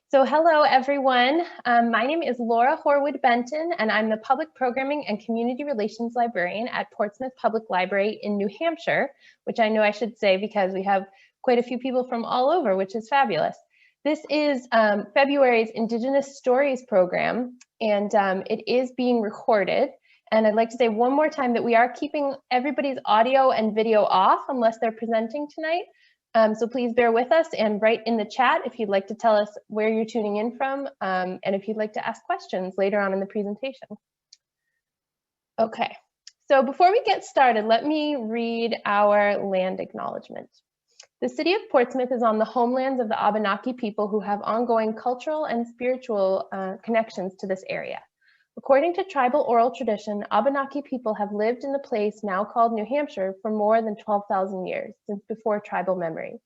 So hello, everyone. My name is Laura Horwood-Benton, and I'm the Public Programming and Community Relations Librarian at Portsmouth Public Library in New Hampshire, which I know I should say because we have quite a few people from all over, which is fabulous. This is February's Indigenous Stories program, and it is being recorded. And I'd like to say one more time that we are keeping everybody's audio and video off unless they're presenting tonight. So please bear with us and write in the chat if you'd like to tell us where you're tuning in from and if you'd like to ask questions later on in the presentation. Okay, so before we get started, let me read our land acknowledgement. The city of Portsmouth is on the homelands of the Abenaki people who have ongoing cultural and spiritual connections to this area. According to tribal oral tradition, Abenaki people have lived in the place now called New Hampshire for more than 12,000 years, since before tribal memory.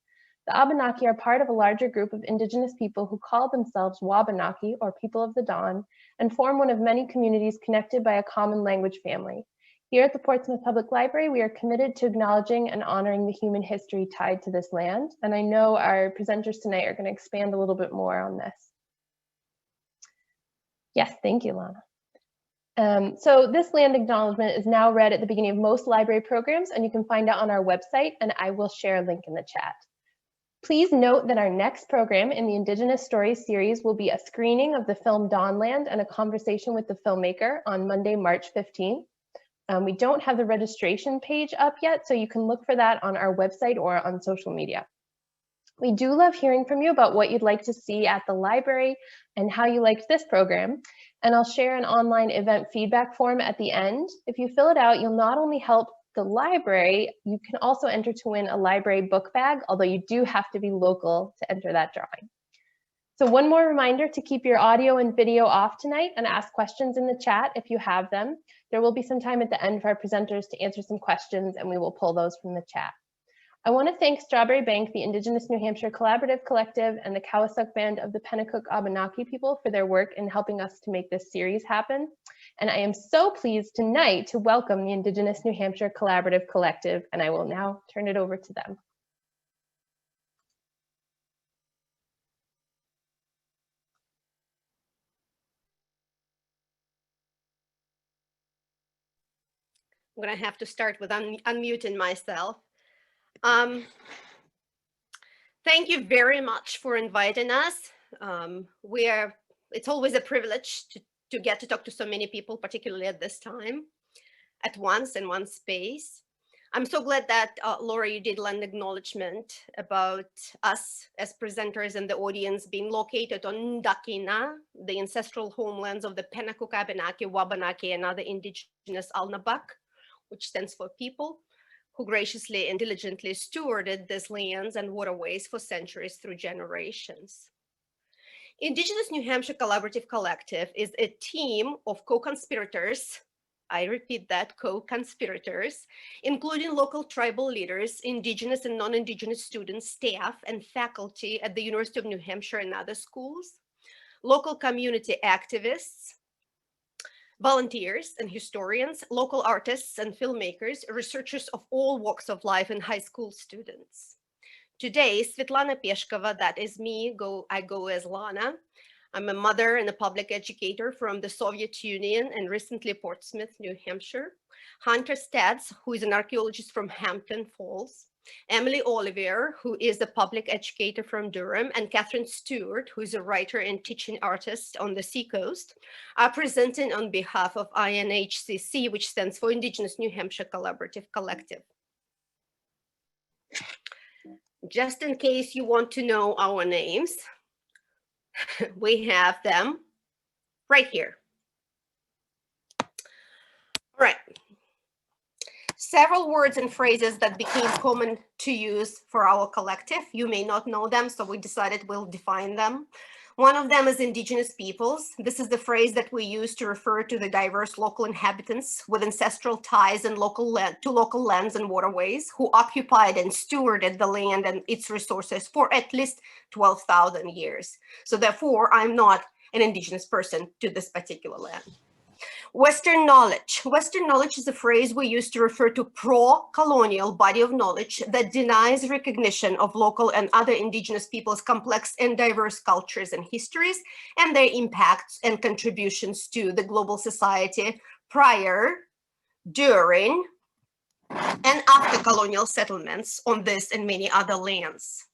The Abenaki are part of a larger group of indigenous people who call themselves Wabanaki, or People of the Dawn, and form one of many communities connected by a common language family. Here at the Portsmouth Public Library, we are committed to acknowledging and honoring the human history tied to this land, and I know our presenters tonight are going to expand a little bit more on this. Yes, thank you, Lana. So this land acknowledgement is now read at the beginning of most library programs, and you can find it on our website, and I will share a link in the chat. Please note that our next program in the Indigenous Stories series will be a screening of the film Dawnland and a conversation with the filmmaker on Monday, March 15th. We don't have the registration page up yet, so you can look for that on our website or on social media. We do love hearing from you about what you'd like to see at the library and how you liked this program. And I'll share an online event feedback form at the end. If you fill it out, you'll not only help the library, you can also enter to win a library book bag, although you do have to be local to enter that drawing. So one more reminder to keep your audio and video off tonight and ask questions in the chat if you have them. There will be some time at the end for our presenters to answer some questions, and we will pull those from the chat. I want to thank Strawberry Bank, the Indigenous New Hampshire Collaborative Collective, and the Kawasuk Band of the Pennacook Abenaki people for their work in helping us to make this series happen. And I am so pleased tonight to welcome the Indigenous New Hampshire Collaborative Collective, and I will now turn it over to them. I'm going to have to start with unmuting myself. Thank you very much for inviting us. It's always a privilege to get to talk to so many people, particularly at this time, at once in one space. I'm so glad that, Laura, you did land acknowledgement about us as presenters and the audience being located on Ndakina, the ancestral homelands of the Pennacook Abenaki, Wabanaki, and other indigenous Alnabak, which stands for people, who graciously and diligently stewarded these lands and waterways for centuries through generations. Indigenous New Hampshire Collaborative Collective is a team of co-conspirators, I repeat that, co-conspirators, including local tribal leaders, Indigenous and non-Indigenous students, staff, and faculty at the University of New Hampshire and other schools, local community activists, volunteers and historians, local artists and filmmakers, researchers of all walks of life, and high school students. Today, Svetlana Peshkova, that is me, I go as Lana. I'm a mother and a public educator from the Soviet Union and recently Portsmouth, New Hampshire. Hunter Stetz, who is an archaeologist from Hampton Falls. Emily Olivier, who is a public educator from Durham, and Catherine Stewart, who is a writer and teaching artist on the Seacoast, are presenting on behalf of INHCC, which stands for Indigenous New Hampshire Collaborative Collective. Just in case you want to know our names, we have them right here. All right. Several words and phrases that became common to use for our collective. You may not know them, so we decided we'll define them. One of them is Indigenous peoples. This is the phrase that we use to refer to the diverse local inhabitants with ancestral ties and to local lands and waterways who occupied and stewarded the land and its resources for at least 12,000 years. So therefore, I'm not an Indigenous person to this particular land. Western knowledge. Western knowledge is a phrase we use to refer to pro-colonial body of knowledge that denies recognition of local and other indigenous peoples' complex and diverse cultures and histories and their impacts and contributions to the global society prior, during, and after colonial settlements on this and many other lands.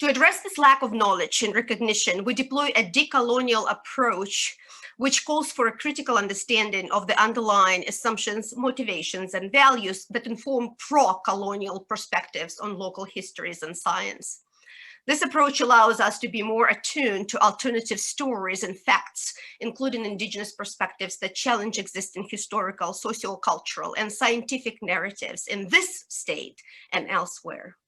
To address this lack of knowledge and recognition, we deploy a decolonial approach which calls for a critical understanding of the underlying assumptions, motivations, and values that inform pro-colonial perspectives on local histories and science. This approach allows us to be more attuned to alternative stories and facts, including indigenous perspectives that challenge existing historical, sociocultural, and scientific narratives in this state and elsewhere.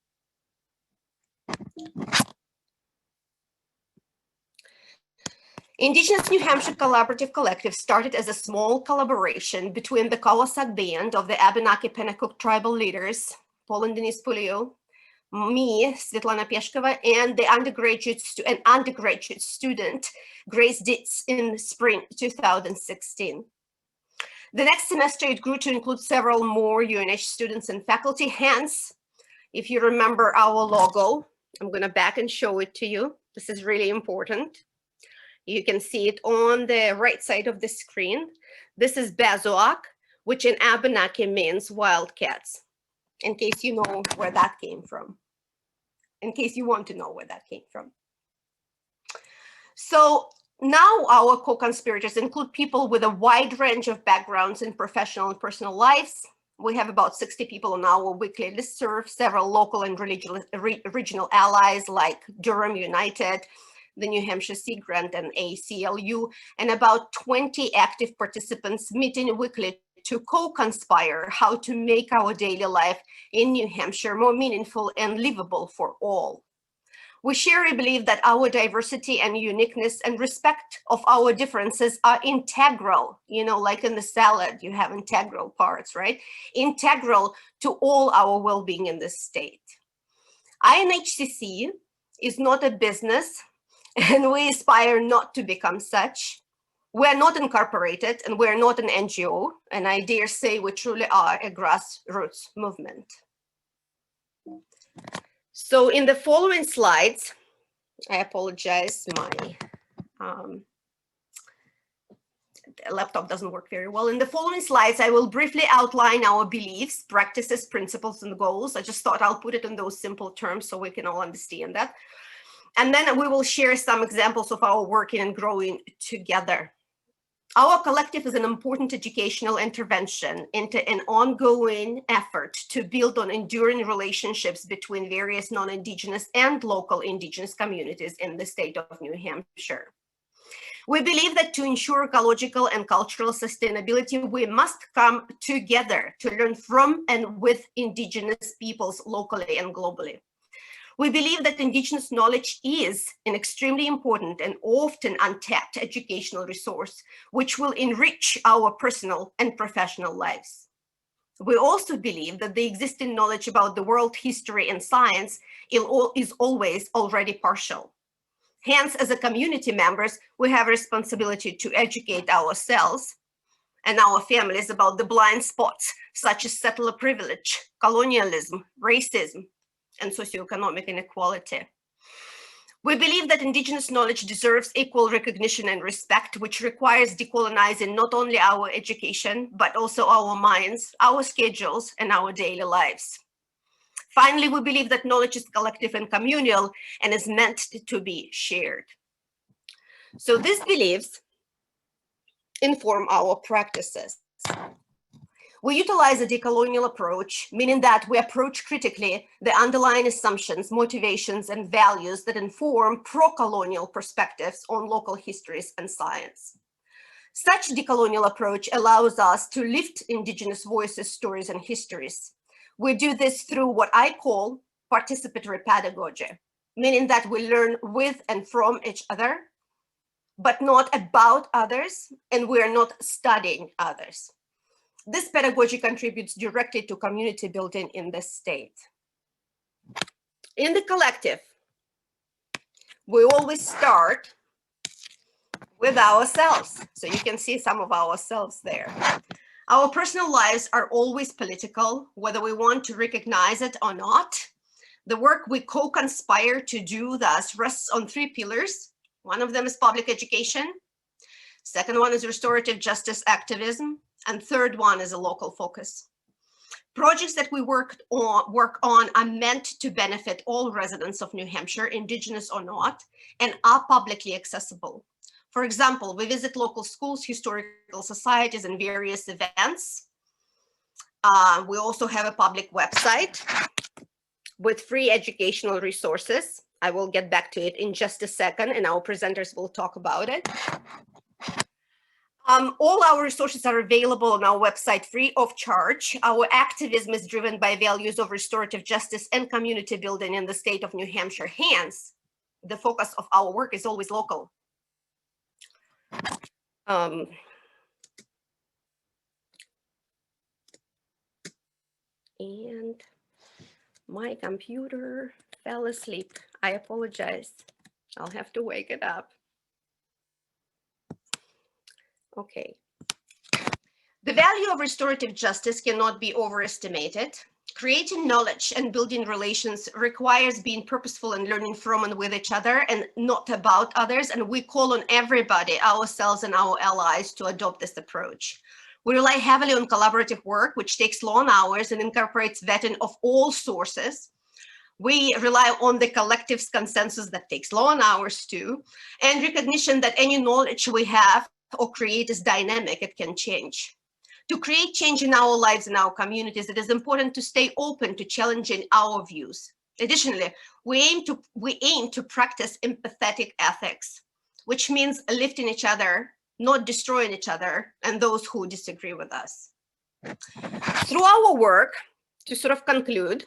Indigenous New Hampshire Collaborative Collective started as a small collaboration between the Kawasak Band of the Abenaki Pennacook tribal leaders, Paul and Denise Pulio, me, Svetlana Peshkova, and the undergraduate student, Grace Ditz, in spring 2016. The next semester, it grew to include several more UNH students and faculty. Hence, if you remember our logo, I'm going to back and show it to you. This is really important. You can see it on the right side of the screen. This is Bazoak, which in Abenaki means wildcats, in case you know where that came from, in case you want to know where that came from. So now our co-conspirators include people with a wide range of backgrounds in professional and personal lives. We have about 60 people on our weekly listserv, several local and regional allies like Durham United, the New Hampshire Sea Grant, and ACLU, and about 20 active participants meeting weekly to co-conspire how to make our daily life in New Hampshire more meaningful and livable for all. We share a belief that our diversity and uniqueness and respect of our differences are integral, you know, like in the salad, you have integral parts, right? Integral to all our well-being in this state. INHCC is not a business, and we aspire not to become such. We're not incorporated, and we're not an NGO, and I dare say we truly are a grassroots movement. So in the following slides, I apologize, my laptop doesn't work very well. In the following slides, I will briefly outline our beliefs, practices, principles, and goals. I just thought I'll put it in those simple terms so we can all understand that. And then we will share some examples of our working and growing together. Our collective is an important educational intervention into an ongoing effort to build on enduring relationships between various non-Indigenous and local Indigenous communities in the state of New Hampshire. We believe that to ensure ecological and cultural sustainability, we must come together to learn from and with Indigenous peoples locally and globally. We believe that Indigenous knowledge is an extremely important and often untapped educational resource, which will enrich our personal and professional lives. We also believe that the existing knowledge about the world history and science is always already partial. Hence, as a community members, we have a responsibility to educate ourselves and our families about the blind spots, such as settler privilege, colonialism, racism, and socioeconomic inequality. We believe that Indigenous knowledge deserves equal recognition and respect, which requires decolonizing not only our education, but also our minds, our schedules, and our daily lives. Finally, we believe that knowledge is collective and communal and is meant to be shared. So these beliefs inform our practices. We utilize a decolonial approach, meaning that we approach critically the underlying assumptions, motivations, and values that inform pro-colonial perspectives on local histories and science. Such decolonial approach allows us to lift Indigenous voices, stories, and histories. We do this through what I call participatory pedagogy, meaning that we learn with and from each other, but not about others, and we are not studying others. This pedagogy contributes directly to community building in the state. In the collective, we always start with ourselves. So you can see some of ourselves there. Our personal lives are always political, whether we want to recognize it or not. The work we co-conspire to do thus rests on three pillars. One of them is public education. Second one is restorative justice activism. And third one is a local focus. Projects that we work on are meant to benefit all residents of New Hampshire, Indigenous or not, and are publicly accessible. For example, we visit local schools, historical societies, and various events. We also have a public website with free educational resources. I will get back to it in just a second, and our presenters will talk about it. All our resources are available on our website free of charge. Our activism is driven by values of restorative justice and community building in the state of New Hampshire. Hence, the focus of our work is always local. And my computer fell asleep. I apologize. I'll have to wake it up. Okay. The value of restorative justice cannot be overestimated. Creating knowledge and building relations requires being purposeful and learning from and with each other and not about others. And we call on everybody, ourselves and our allies, to adopt this approach. We rely heavily on collaborative work, which takes long hours and incorporates vetting of all sources. We rely on the collective consensus that takes long hours too, and recognition that any knowledge we have or create is dynamic, it can change. To create change in our lives and our communities, it is important to stay open to challenging our views. Additionally, we aim to practice empathetic ethics, which means lifting each other, not destroying each other and those who disagree with us. Through our work, to sort of conclude,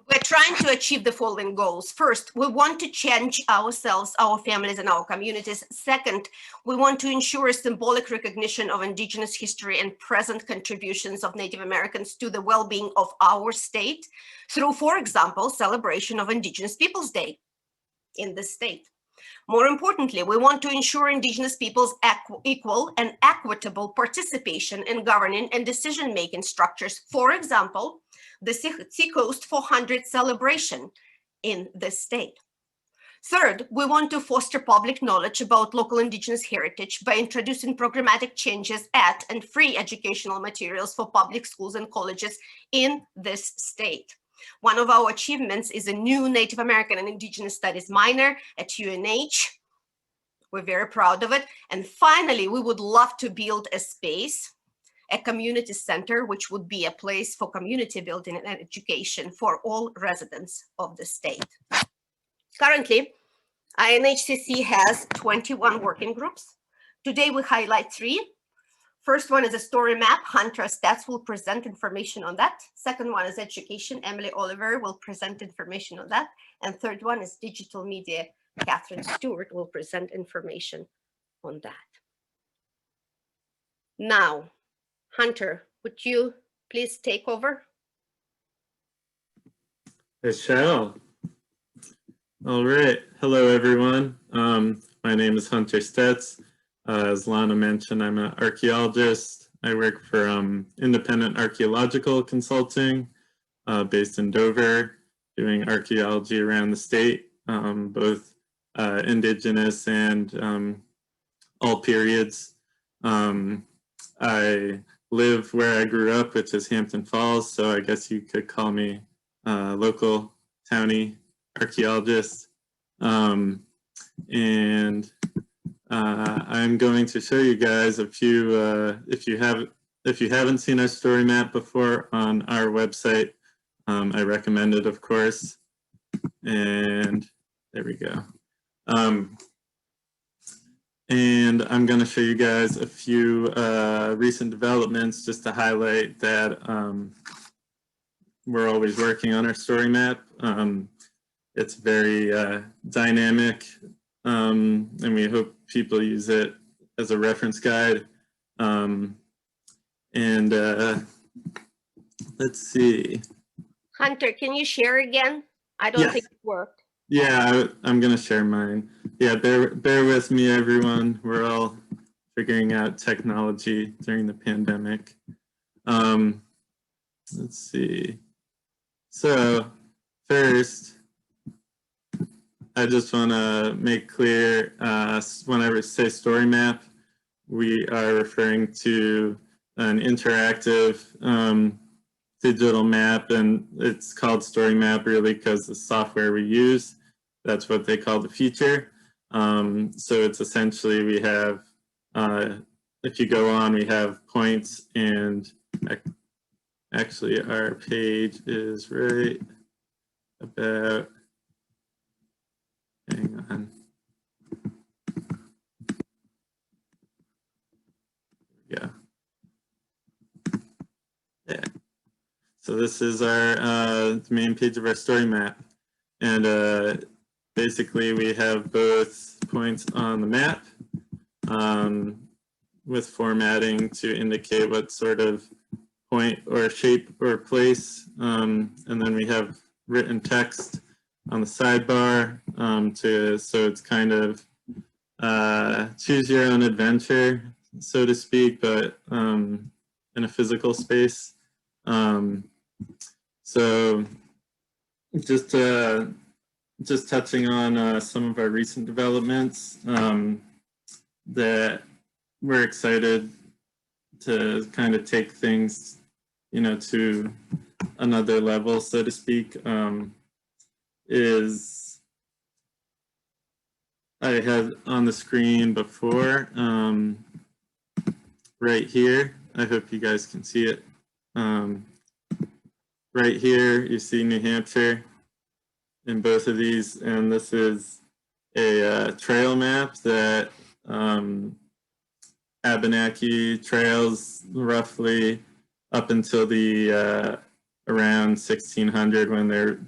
we're trying to achieve the following goals. First, we want to change ourselves, our families, and our communities. Second, we want to ensure a symbolic recognition of Indigenous history and present contributions of Native Americans to the well-being of our state through, for example, celebration of Indigenous Peoples' Day in this state. More importantly, we want to ensure Indigenous peoples' equal and equitable participation in governing and decision-making structures. For example, the Seacoast 400 celebration in this state. Third, we want to foster public knowledge about local Indigenous heritage by introducing programmatic changes at and free educational materials for public schools and colleges in this state. One of our achievements is a new Native American and Indigenous Studies minor at UNH. We're very proud of it. And finally, we would love to build a space, a community center, which would be a place for community building and education for all residents of the state. Currently, INHCC has 21 working groups. Today, we highlight 3. First one is a story map. Hunter Stetz will present information on that. Second one is education. Emily Olivier will present information on that. And third one is digital media. Catherine Stewart will present information on that. Now, Hunter, would you please take over? I shall. All right. Hello, everyone. My name is Hunter Stetz. As Lana mentioned, I'm an archaeologist. I work for independent archaeological consulting based in Dover, doing archaeology around the state, both Indigenous and all periods. I live where I grew up, which is Hampton Falls, so I guess you could call me local townie archaeologist. And I'm going to show you guys a few, if you haven't seen our story map before on our website, I recommend it, of course. And there we go. And I'm going to show you guys a few recent developments just to highlight that we're always working on our story map. It's very dynamic, and we hope people use it as a reference guide. Let's see. Hunter, can you share again? I don't think it worked. Yeah, I'm going to share mine. Yeah, bear with me, everyone. We're all figuring out technology during the pandemic. Let's see. So first, I just want to make clear, whenever I say story map, we are referring to an interactive digital map, and it's called story map really because the software we use, that's what they call the feature. So it's essentially, we have, if you go on, we have points, and actually our page is right about, hang on. Yeah. Yeah. So this is our main page of our story map. And basically we have both points on the map with formatting to indicate what sort of point or shape or place. And then we have written text on the sidebar so it's kind of choose your own adventure, so to speak, but in a physical space. So just touching on some of our recent developments that we're excited to kind of take things, to another level, so to speak, is I had on the screen before, right here. I hope you guys can see it. Right here, you see New Hampshire in both of these, and this is a trail map that Abenaki trails roughly up until the around 1600 when there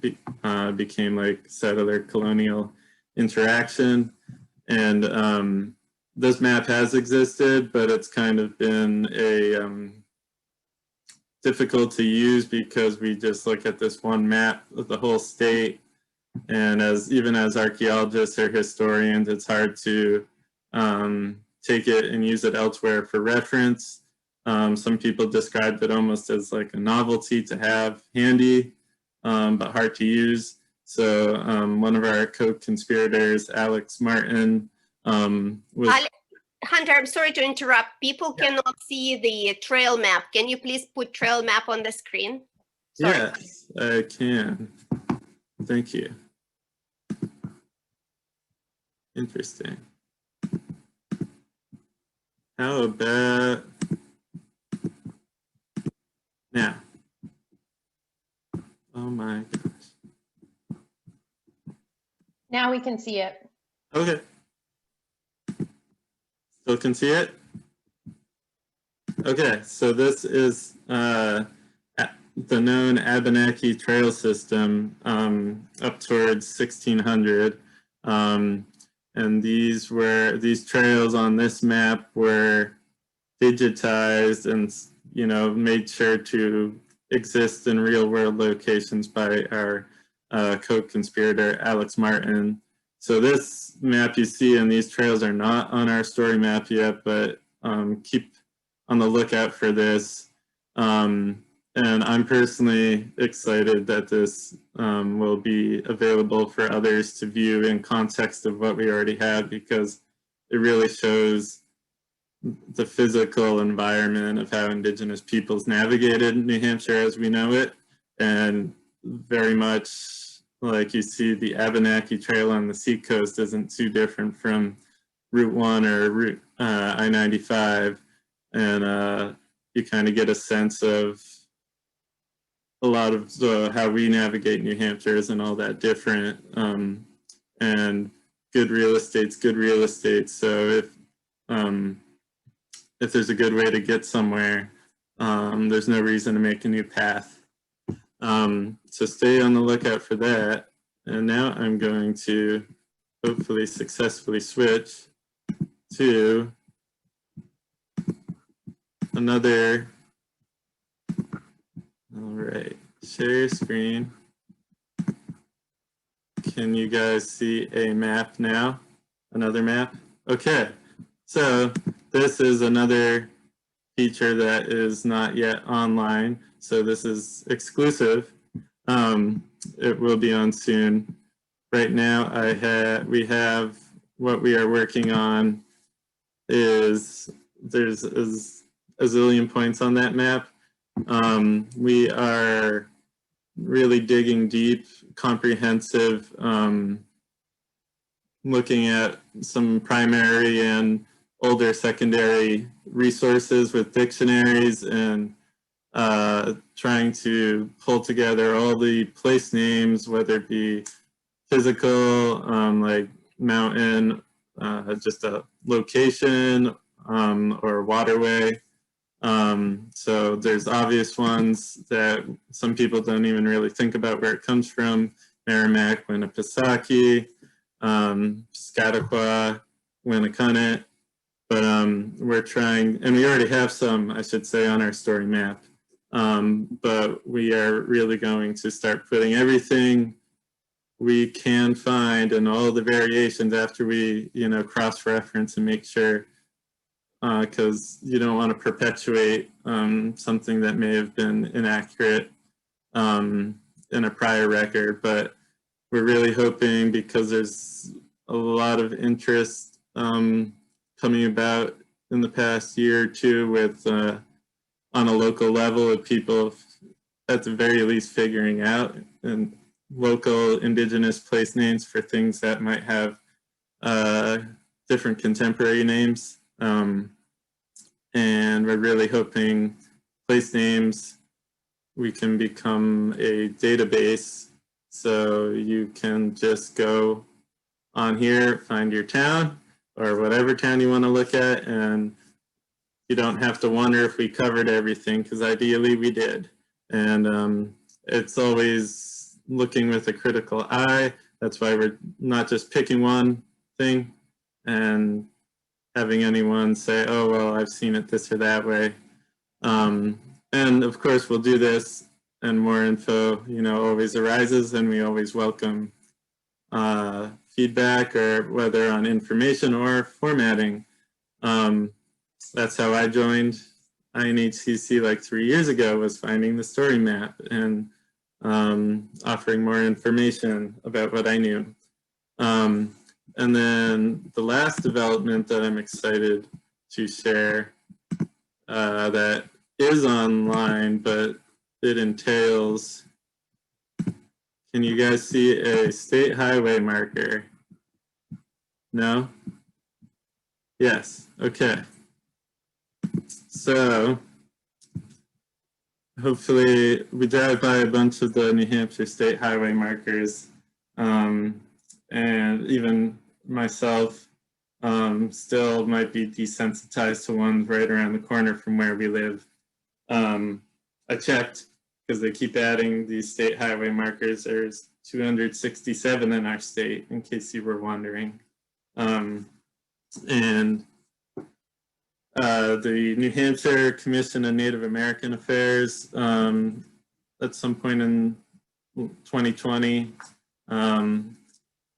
became like settler colonial interaction. And this map has existed, but it's kind of been a difficult to use because we just look at this one map of the whole state, and even as archaeologists or historians, it's hard to take it and use it elsewhere for reference. Some people described it almost as like a novelty to have handy, but hard to use. So one of our co-conspirators, Alex Martin, was... Hunter, I'm sorry to interrupt. People cannot see the trail map. Can you please put trail map on the screen? Sorry. Yes, I can. Thank you. Interesting. How about now? Oh my gosh. Now we can see it. Okay. Still can see it? Okay, so this is the known Abenaki trail system up towards 1600. And these trails on this map were digitized and, made sure to exist in real world locations by our co-conspirator, Alex Martin. So this map you see and these trails are not on our story map yet, but keep on the lookout for this. And I'm personally excited that this will be available for others to view in context of what we already have, because it really shows the physical environment of how Indigenous peoples navigated New Hampshire as we know it. And very much like you see the Abenaki Trail on the seacoast isn't too different from Route 1 or Route I-95. And you kind of get a sense of a lot of how we navigate New Hampshire isn't all that different. And good real estate's good real estate. So if there's a good way to get somewhere, there's no reason to make a new path. So stay on the lookout for that. And now I'm going to hopefully successfully switch to another. All right, share your screen. Can you guys see a map now? Another map? Okay, so this is another feature that is not yet online. So this is exclusive. It will be on soon. Right now, we have what we are working on is there's a zillion points on that map. We are really digging deep, comprehensive, looking at some primary and older secondary resources with dictionaries and trying to pull together all the place names, whether it be physical, like mountain, just a location, or waterway. So there's obvious ones that some people don't even really think about where it comes from. Merrimack, Winnipesaukee, Piscataqua, Winnicunnet. But we're trying, and we already have some, I should say, on our story map. But we are really going to start putting everything we can find and all the variations after we, cross-reference and make sure, because you don't want to perpetuate something that may have been inaccurate in a prior record. But we're really hoping, because there's a lot of interest coming about in the past year or two with on a local level of people at the very least figuring out and local indigenous place names for things that might have different contemporary names. And we're really hoping place names, we can become a database, so you can just go on here, find your town or whatever town you want to look at, and you don't have to wonder if we covered everything, because ideally we did. And it's always looking with a critical eye. That's why we're not just picking one thing and having anyone say, oh, well, I've seen it this or that way. And of course, we'll do this, and more info, always arises, and we always welcome feedback, or whether on information or formatting. That's how I joined INHCC like 3 years ago, was finding the story map and offering more information about what I knew. And then the last development that I'm excited to share that is online, but it entails, can you guys see a state highway marker? No? Yes, okay. So hopefully we drive by a bunch of the New Hampshire state highway markers, and even myself still might be desensitized to ones right around the corner from where we live. I checked, because they keep adding these state highway markers. There's 267 in our state, in case you were wondering. And the New Hampshire Commission on Native American Affairs, at some point in 2020,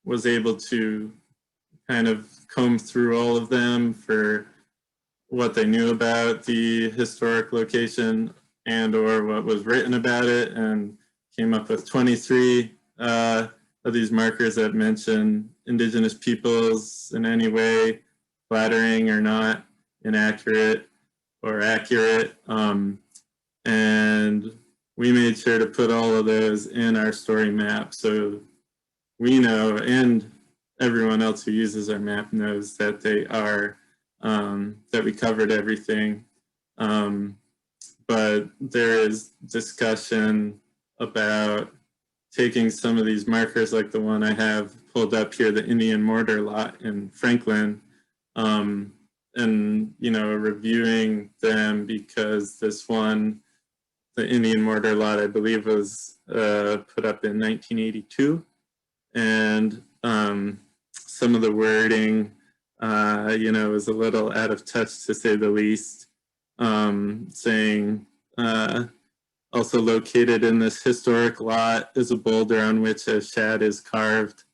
was able to kind of comb through all of them for what they knew about the historic location and or what was written about it, and came up with 23 of these markers that mention Indigenous peoples in any way, flattering or not, inaccurate or accurate. And we made sure to put all of those in our story map, so we know, and everyone else who uses our map knows, that they are, that we covered everything. But there is discussion about taking some of these markers, like the one I have pulled up here, the Indian Mortar Lot in Franklin, and reviewing them, because this one, the Indian Mortar Lot, I believe was put up in 1982, and some of the wording, was a little out of touch, to say the least. Saying also located in this historic lot is a boulder on which a shad is carved.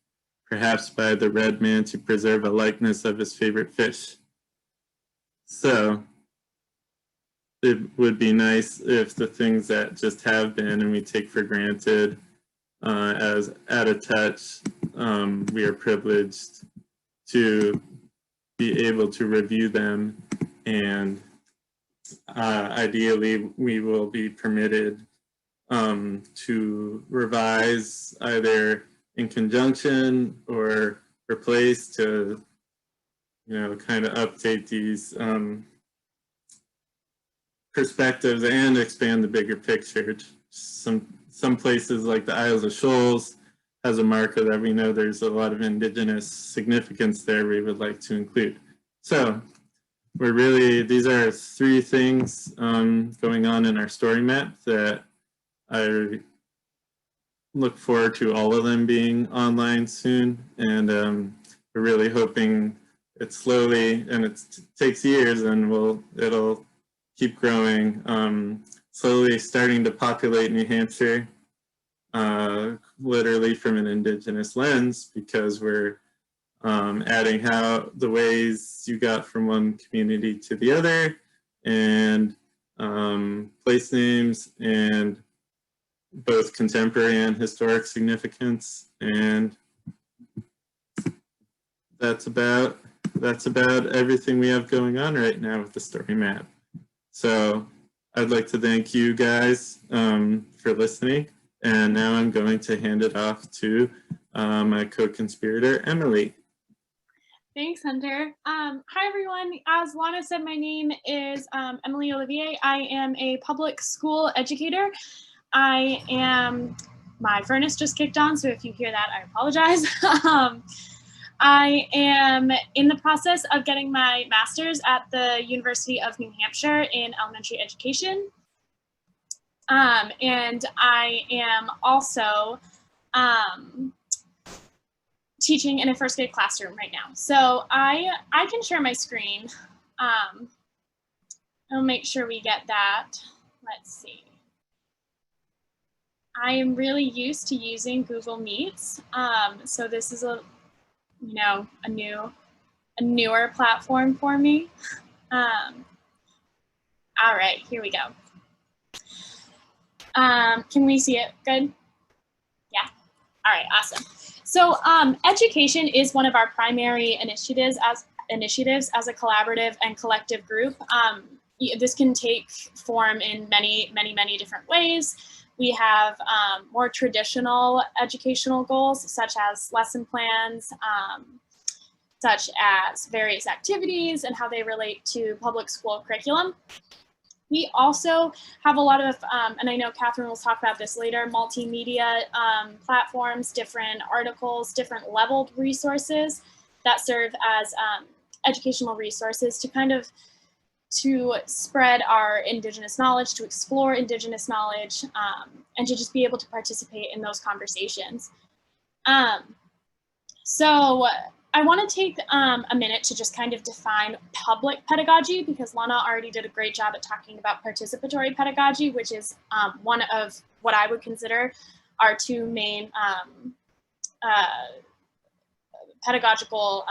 perhaps by the red man to preserve a likeness of his favorite fish. So it would be nice if the things that just have been and we take for granted as out of touch, we are privileged to be able to review them, and ideally we will be permitted to revise either in conjunction or replace to, kind of update these perspectives and expand the bigger picture. Some places like the Isles of Shoals has a marker that we know there's a lot of Indigenous significance there we would like to include. So these are 3 things going on in our story map that I look forward to all of them being online soon. And we're really hoping it slowly, and it takes years, and it'll keep growing, slowly starting to populate New Hampshire, literally from an Indigenous lens, because we're adding how the ways you got from one community to the other, and place names, and both contemporary and historic significance. And that's about everything we have going on right now with the story map. So I'd like to thank you guys for listening. And now I'm going to hand it off to my co-conspirator, Emily. Thanks, Hunter. Hi, everyone. As Lana said, my name is Emily Olivier. I am a public school educator. My furnace just kicked on, so if you hear that, I apologize. I am in the process of getting my master's at the University of New Hampshire in elementary education. And I am also teaching in a first grade classroom right now. So I can share my screen. I'll make sure we get that. Let's see. I am really used to using Google Meets. So this is a newer platform for me. All right, here we go. Can we see it good? Yeah, all right, awesome. So education is one of our primary initiatives as a collaborative and collective group. This can take form in many different ways. We have more traditional educational goals, such as lesson plans, such as various activities and how they relate to public school curriculum. We also have a lot of, and I know Catherine will talk about this later, multimedia platforms, different articles, different leveled resources that serve as educational resources to spread our Indigenous knowledge, to explore Indigenous knowledge, and to just be able to participate in those conversations. So I want to take a minute to just kind of define public pedagogy, because Lana already did a great job at talking about participatory pedagogy, which is one of what I would consider our 2 main pedagogical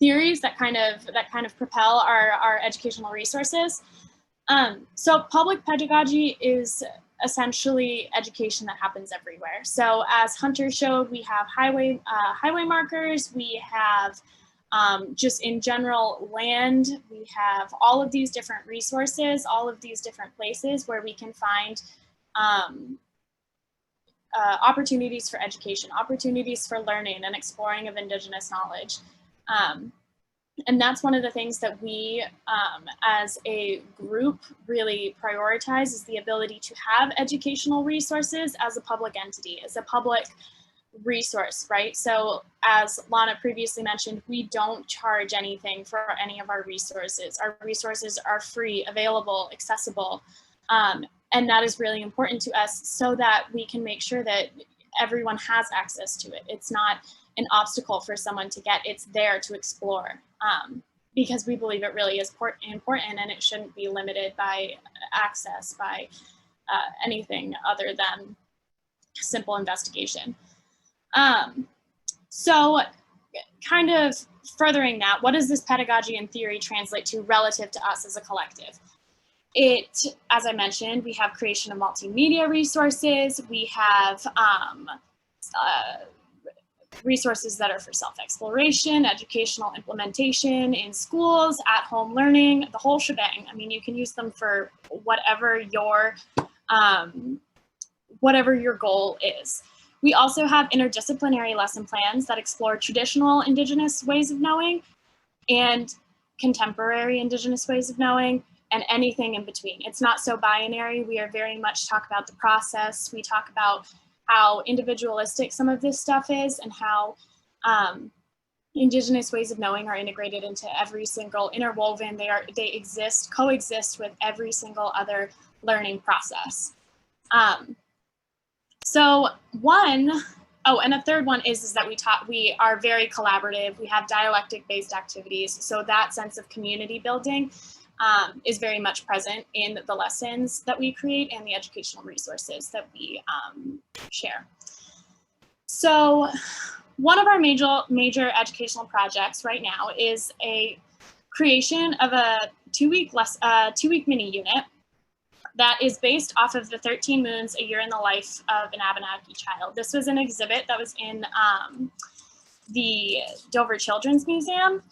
theories that kind of propel our educational resources. So public pedagogy is essentially education that happens everywhere. So as Hunter showed, we have highway markers, we have just in general land, we have all of these different resources, all of these different places where we can find opportunities for education, opportunities for learning and exploring of Indigenous knowledge. And that's one of the things that we as a group really prioritize, is the ability to have educational resources as a public entity, as a public resource, right? So as Lana previously mentioned, we don't charge anything for any of our resources. Our resources are free, available, accessible. And that is really important to us so that we can make sure that everyone has access to it. It's not an obstacle for someone to get, it's there to explore, because we believe it really is important and it shouldn't be limited by access, by anything other than simple investigation. So kind of furthering that, what does this pedagogy and theory translate to relative to us as a collective? It, as I mentioned, we have creation of multimedia resources. We have resources that are for self-exploration, educational implementation in schools, at-home learning, the whole shebang. I mean, you can use them for whatever your goal is. We also have interdisciplinary lesson plans that explore traditional Indigenous ways of knowing and contemporary Indigenous ways of knowing, and anything in between. It's not so binary. We are very much talk about the process. We talk about how individualistic some of this stuff is and how Indigenous ways of knowing are integrated into every single, interwoven, they exist, coexist with every single other learning process. And a third one is that we are very collaborative. We have dialectic-based activities. So that sense of community building is very much present in the lessons that we create and the educational resources that we share. So one of our major educational projects right now is a creation of a two-week mini unit that is based off of the 13 Moons, A Year in the Life of an Abenaki Child. This was an exhibit that was in the Dover Children's Museum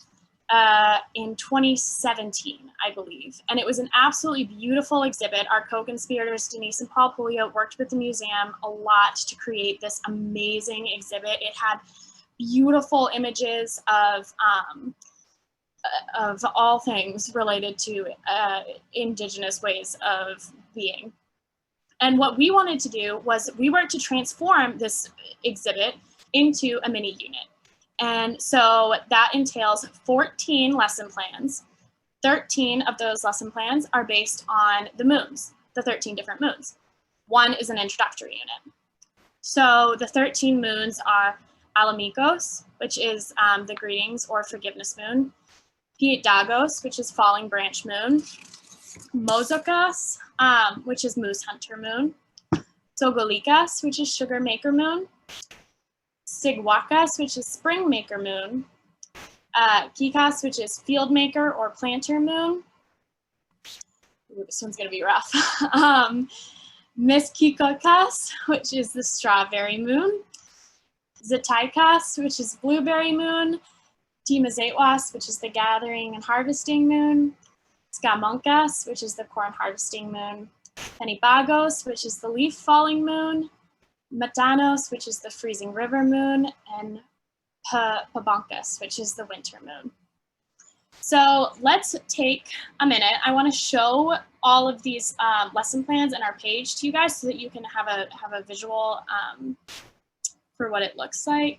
in 2017, I believe. And it was an absolutely beautiful exhibit. Our co-conspirators, Denise and Paul Puglia, worked with the museum a lot to create this amazing exhibit. It had beautiful images of all things related to Indigenous ways of being. And what we wanted to do was we wanted to transform this exhibit into a mini unit. And so that entails 14 lesson plans. 13 of those lesson plans are based on the moons, the 13 different moons. One is an introductory unit. So the 13 moons are Alamikos, which is the greetings or forgiveness moon. Piitdagos, which is falling branch moon. Mozokas, which is moose hunter moon. Sogolikas, which is sugar maker moon. Sigwakas, which is spring maker moon. Kikas, which is field maker or planter moon. Ooh, this one's gonna be rough. Miskikokas, which is the strawberry moon. Zataikas, which is blueberry moon. Timazetwas, which is the gathering and harvesting moon. Skamonkas, which is the corn harvesting moon. Penibagos, which is the leaf falling moon. Matanos, which is the freezing river moon. And Pabonkas, which is the winter moon. So let's take a minute. I want to show all of these lesson plans in our page to you guys so that you can have a visual for what it looks like.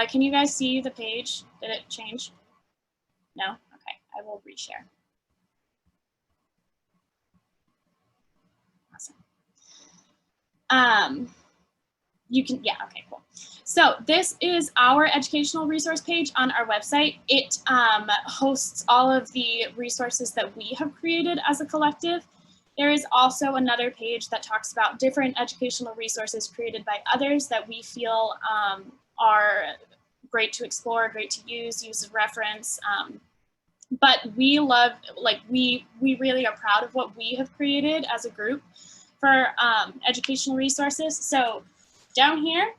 Can you guys see the page? Did it change? No? Okay, I will reshare. Awesome. You can, yeah, okay, cool. So this is our educational resource page on our website. It hosts all of the resources that we have created as a collective. There is also another page that talks about different educational resources created by others that we feel are great to explore, great to use as reference. But we love, like we really are proud of what we have created as a group for educational resources. So down here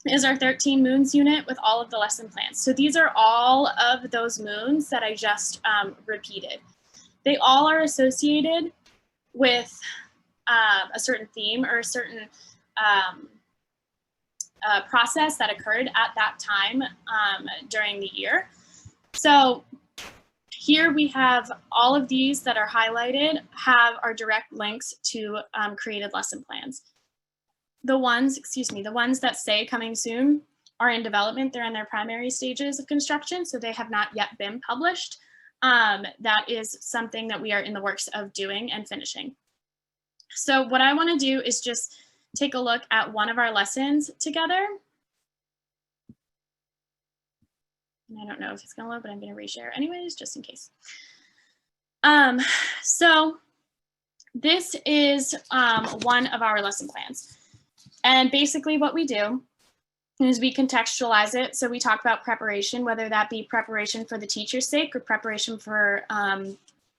is our 13 moons unit with all of the lesson plans. So these are all of those moons that I just repeated. They all are associated with a certain theme or a certain process that occurred at that time during the year. So here we have all of these that are highlighted are direct links to created lesson plans. The ones that say coming soon are in development. They're in their primary stages of construction, so they have not yet been published. That is something that we are in the works of doing and finishing. So what I want to do is just take a look at one of our lessons together. And I don't know if it's going to load, but I'm going to reshare anyways, just in case. So this is one of our lesson plans. And basically what we do is we contextualize it. So we talk about preparation, whether that be preparation for the teacher's sake or preparation for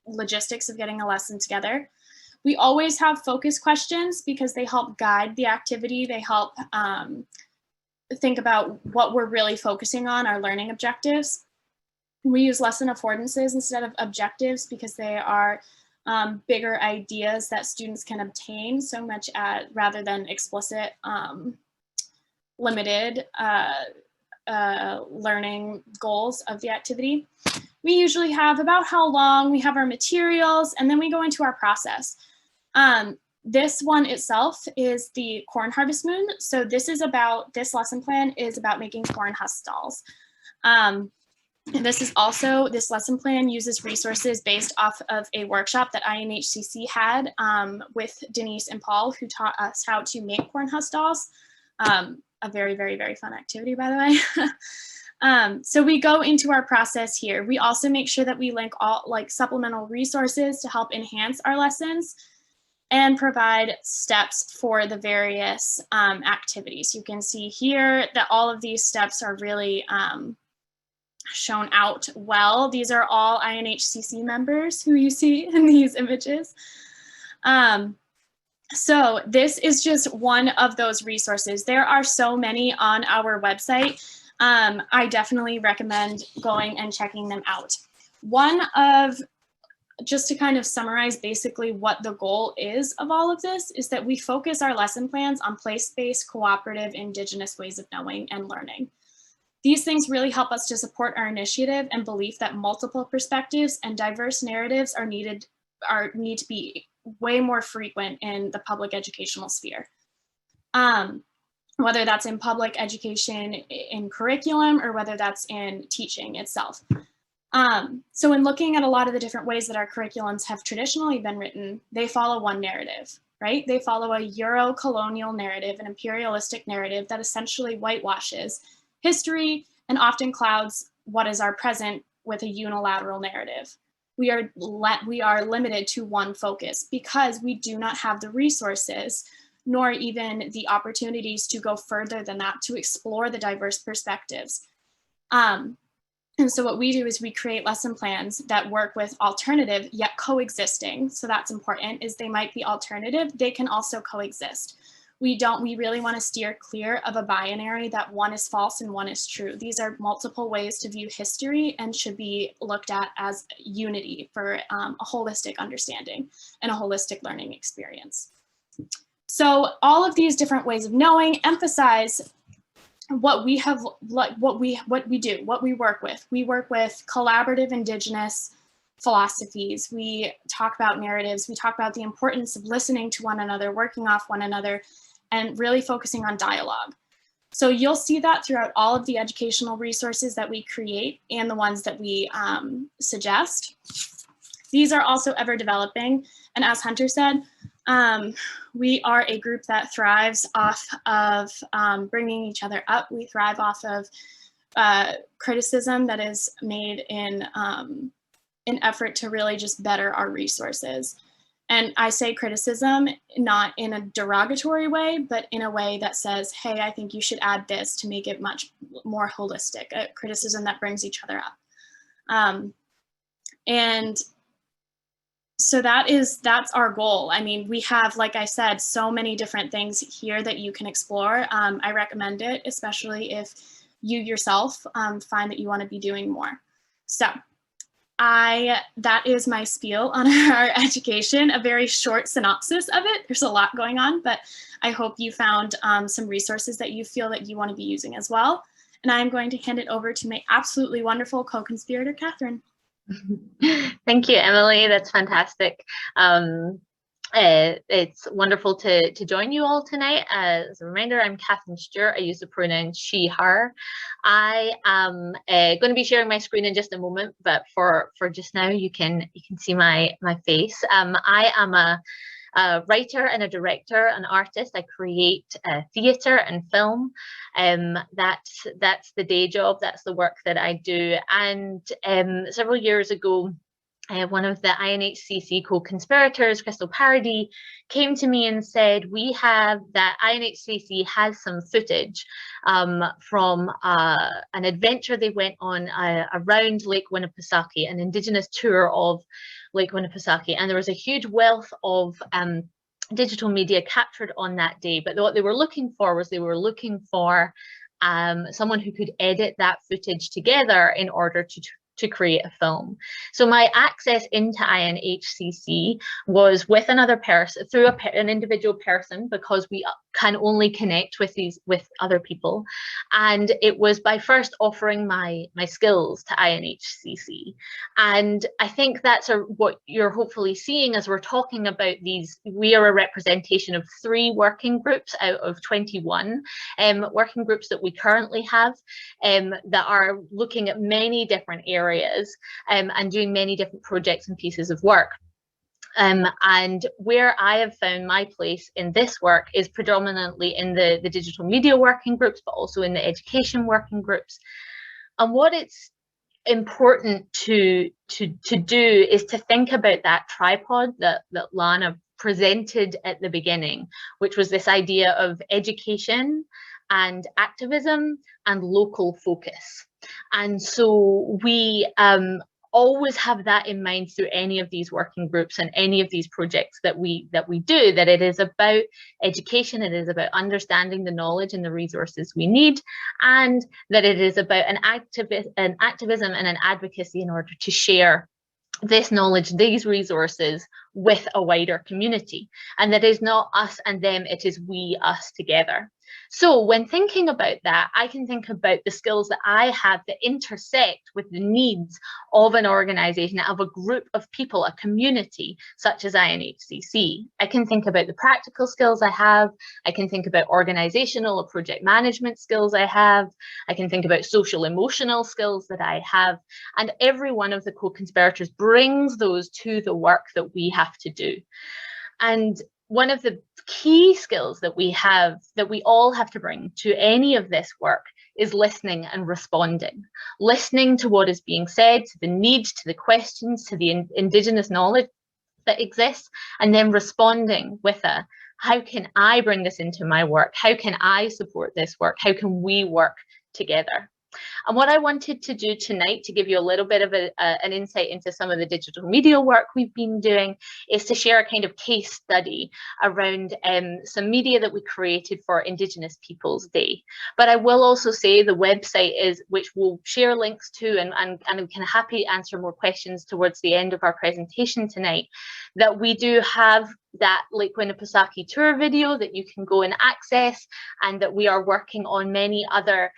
logistics of getting a lesson together. We always have focus questions because they help guide the activity. They help think about what we're really focusing on, our learning objectives. We use lesson affordances instead of objectives because they are bigger ideas that students can obtain so much rather than explicit limited learning goals of the activity. We usually have about how long, we have our materials, and then we go into our process. This one itself is the corn harvest moon. So this lesson plan is about making corn husk dolls. This lesson plan uses resources based off of a workshop that INHCC had with Denise and Paul, who taught us how to make corn husk dolls. A very, very, very fun activity, by the way. So we go into our process here. We also make sure that we link all supplemental resources to help enhance our lessons and provide steps for the various activities. You can see here that all of these steps are really shown out well. These are all INHCC members who you see in these images. So this is just one of those resources. There are so many on our website. I definitely recommend going and checking them out. Just to kind of summarize basically what the goal is of all of this is that we focus our lesson plans on place-based, cooperative, Indigenous ways of knowing and learning. These things really help us to support our initiative and belief that multiple perspectives and diverse narratives need to be way more frequent in the public educational sphere. Whether that's in public education in curriculum or whether that's in teaching itself. So in looking at a lot of the different ways that our curriculums have traditionally been written, they follow one narrative, right? They follow a Euro-colonial narrative, an imperialistic narrative that essentially whitewashes history and often clouds what is our present with a unilateral narrative. We are limited to one focus because we do not have the resources nor even the opportunities to go further than that, to explore the diverse perspectives. And so what we do is we create lesson plans that work with alternative yet coexisting. So that's important, is they might be alternative, they can also coexist. We really want to steer clear of a binary that one is false and one is true. These are multiple ways to view history and should be looked at as unity for a holistic understanding and a holistic learning experience. So all of these different ways of knowing emphasize what we do, what we work with. We work with collaborative Indigenous philosophies. We talk about narratives. We talk about the importance of listening to one another, working off one another, and really focusing on dialogue. So you'll see that throughout all of the educational resources that we create and the ones that we suggest. These are also ever developing. And as Hunter said, we are a group that thrives off of bringing each other up. We thrive off of criticism that is made in an effort to really just better our resources. And I say criticism not in a derogatory way, but in a way that says, hey, I think you should add this to make it much more holistic, a criticism that brings each other up. And so that's our goal. I mean, we have, like I said, so many different things here that you can explore. I recommend it, especially if you yourself find that you want to be doing more. So that is my spiel on our education, a very short synopsis of it. There's a lot going on, but I hope you found some resources that you feel that you want to be using as well. And I'm going to hand it over to my absolutely wonderful co-conspirator, Catherine. Thank you, Emily. That's fantastic. It's wonderful to join you all tonight. As a reminder, I'm Catherine Stewart. I use the pronoun she, her. I am going to be sharing my screen in just a moment, but for just now, you can see my face. I am a writer and a director, an artist. I create theatre and film. That's the day job. That's the work that I do. And several years ago, one of the INHCC co-conspirators, Crystal Paradis, came to me and said, we have that INHCC has some footage from an adventure they went on around Lake Winnipesaukee, an Indigenous tour of Lake Winnipesaukee, and there was a huge wealth of digital media captured on that day. But what they were looking for was someone who could edit that footage together in order to create a film. So my access into INHCC was with another person, through an individual person, because we can only connect with other people. And it was by first offering my skills to INHCC. And I think that's what you're hopefully seeing as we're talking about these. We are a representation of 3 working groups out of 21 working groups that we currently have that are looking at many different areas and doing many different projects and pieces of work. And where I have found my place in this work is predominantly in the digital media working groups, but also in the education working groups. And what it's important to do is to think about that tripod that Lana presented at the beginning, which was this idea of education and activism and local focus. And so we always have that in mind through any of these working groups and any of these projects that we do, that it is about education, it is about understanding the knowledge and the resources we need, and that it is about an activism and an advocacy in order to share this knowledge, these resources with a wider community. And that is not us and them, it is we, us together. So when thinking about that, I can think about the skills that I have that intersect with the needs of an organization, of a group of people, a community such as INHCC. I can think about the practical skills I have. I can think about organizational or project management skills I have. I can think about social emotional skills that I have. And every one of the co-conspirators brings those to the work that we have to do. And one of the key skills that we all have to bring to any of this work is listening and responding. Listening to what is being said, to the needs, to the questions, to the Indigenous knowledge that exists, and then responding with how can I bring this into my work? How can I support this work? How can we work together? And what I wanted to do tonight, to give you a little bit of an insight into some of the digital media work we've been doing, is to share a kind of case study around some media that we created for Indigenous Peoples Day. But I will also say the website is, which we'll share links to, and I'm kind of happy to answer more questions towards the end of our presentation tonight, that we do have that Lake Winnipesaukee tour video that you can go and access, and that we are working on many other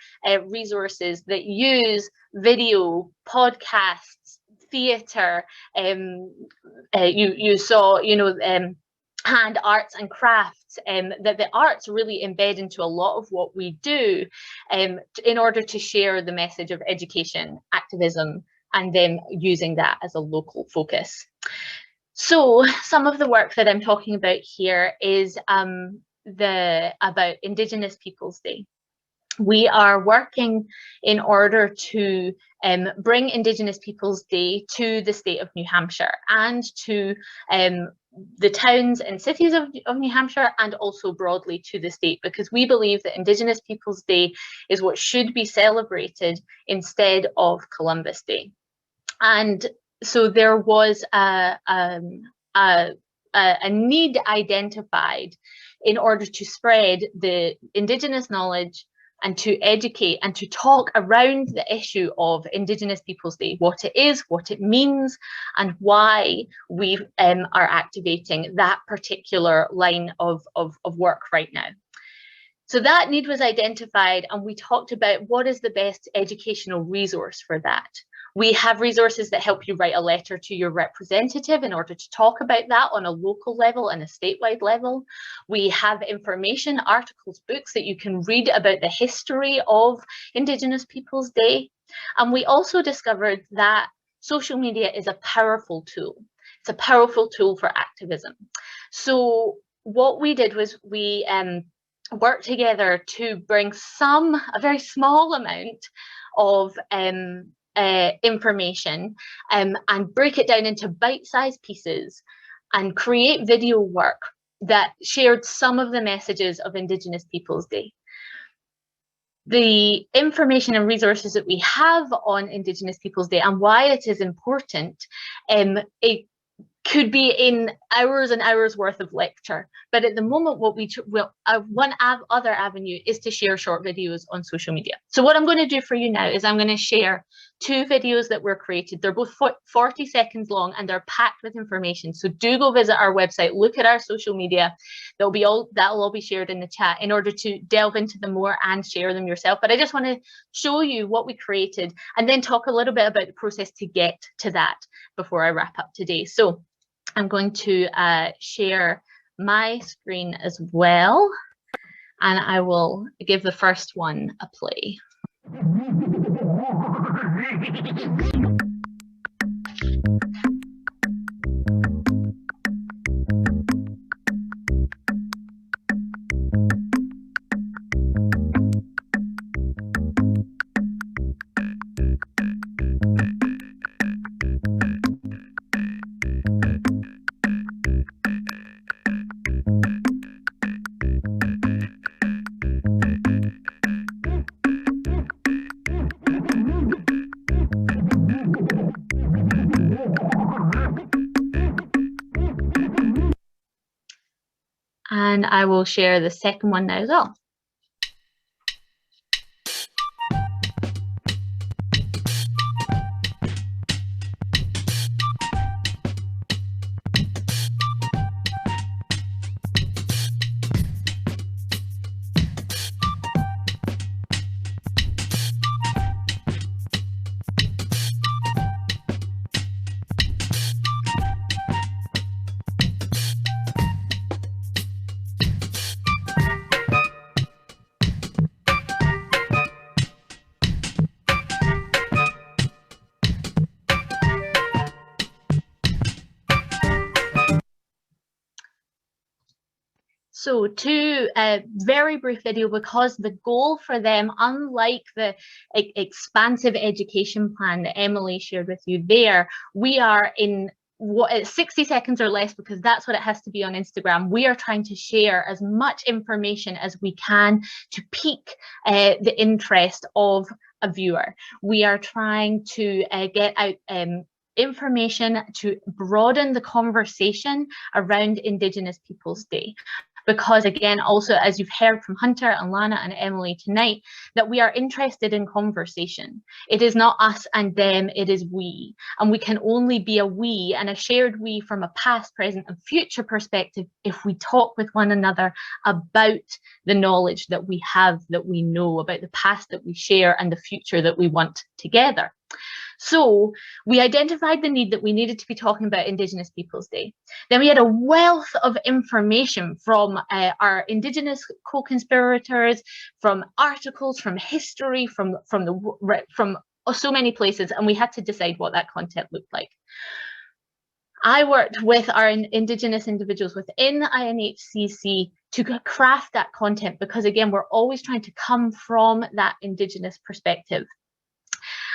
resources that use video, podcasts, theatre. You saw, hand arts and crafts, that the arts really embed into a lot of what we do in order to share the message of education, activism, and then using that as a local focus. So some of the work that I'm talking about here is about Indigenous Peoples Day. We are working in order to bring Indigenous Peoples Day to the state of New Hampshire and to the towns and cities of New Hampshire, and also broadly to the state, because we believe that Indigenous Peoples Day is what should be celebrated instead of Columbus Day. And so there was a need identified in order to spread the Indigenous knowledge and to educate and to talk around the issue of Indigenous Peoples Day, what it is, what it means, and why we are activating that particular line of work right now. So that need was identified, and we talked about what is the best educational resource for that. We have resources that help you write a letter to your representative in order to talk about that on a local level and a statewide level. We have information, articles, books that you can read about the history of Indigenous Peoples Day. And we also discovered that social media is a powerful tool. It's a powerful tool for activism. So what we did was we worked together to bring a very small amount of information and break it down into bite-sized pieces and create video work that shared some of the messages of Indigenous Peoples Day. The information and resources that we have on Indigenous Peoples Day and why it is important, it could be in hours and hours worth of lecture, but at the moment what we one other avenue is to share short videos on social media. So what I'm going to do for you now is I'm going to share 2 videos that were created. They're both 40 seconds long and they're packed with information, so do go visit our website, look at our social media. That'll all be shared in the chat in order to delve into them more and share them yourself. But I just want to show you what we created and then talk a little bit about the process to get to that before I wrap up today. So I'm going to share my screen as well, and I will give the first one a play. And I will share the second one now as well. So 2 very brief video, because the goal for them, unlike the expansive education plan that Emily shared with you there, we are in 60 seconds or less, because that's what it has to be on Instagram. We are trying to share as much information as we can to pique the interest of a viewer. We are trying to get out information to broaden the conversation around Indigenous Peoples Day. Because again, also, as you've heard from Hunter and Lana and Emily tonight, that we are interested in conversation. It is not us and them, it is we. And we can only be a we and a shared we from a past, present and future perspective if we talk with one another about the knowledge that we have, that we know, about the past that we share and the future that we want together. So we identified the need that we needed to be talking about Indigenous Peoples Day. Then we had a wealth of information from our Indigenous co-conspirators, from articles, from history, from so many places, and we had to decide what that content looked like. I worked with our Indigenous individuals within INHCC to craft that content, because again, we're always trying to come from that Indigenous perspective.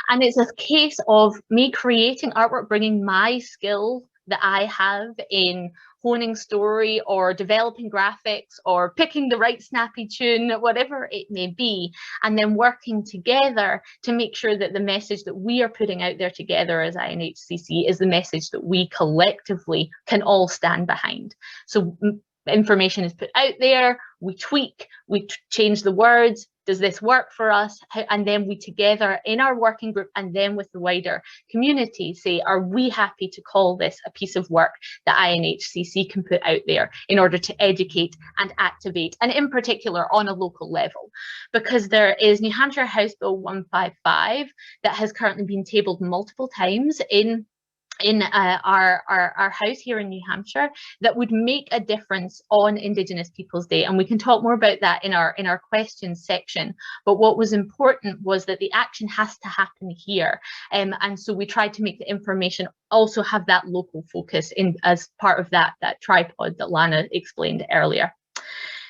And it's a case of me creating artwork, bringing my skill that I have in honing story or developing graphics or picking the right snappy tune, whatever it may be, and then working together to make sure that the message that we are putting out there together as INHCC is the message that we collectively can all stand behind. So information is put out there, we tweak, we change the words. Does this work for us? And then we together in our working group and then with the wider community say, are we happy to call this a piece of work that INHCC can put out there in order to educate and activate, and in particular on a local level? Because there is New Hampshire House Bill 155 that has currently been tabled multiple times in our house here in New Hampshire that would make a difference on Indigenous Peoples Day, and we can talk more about that in our questions section. But what was important was that the action has to happen here, and so we tried to make the information also have that local focus in as part of that tripod that Lana explained earlier.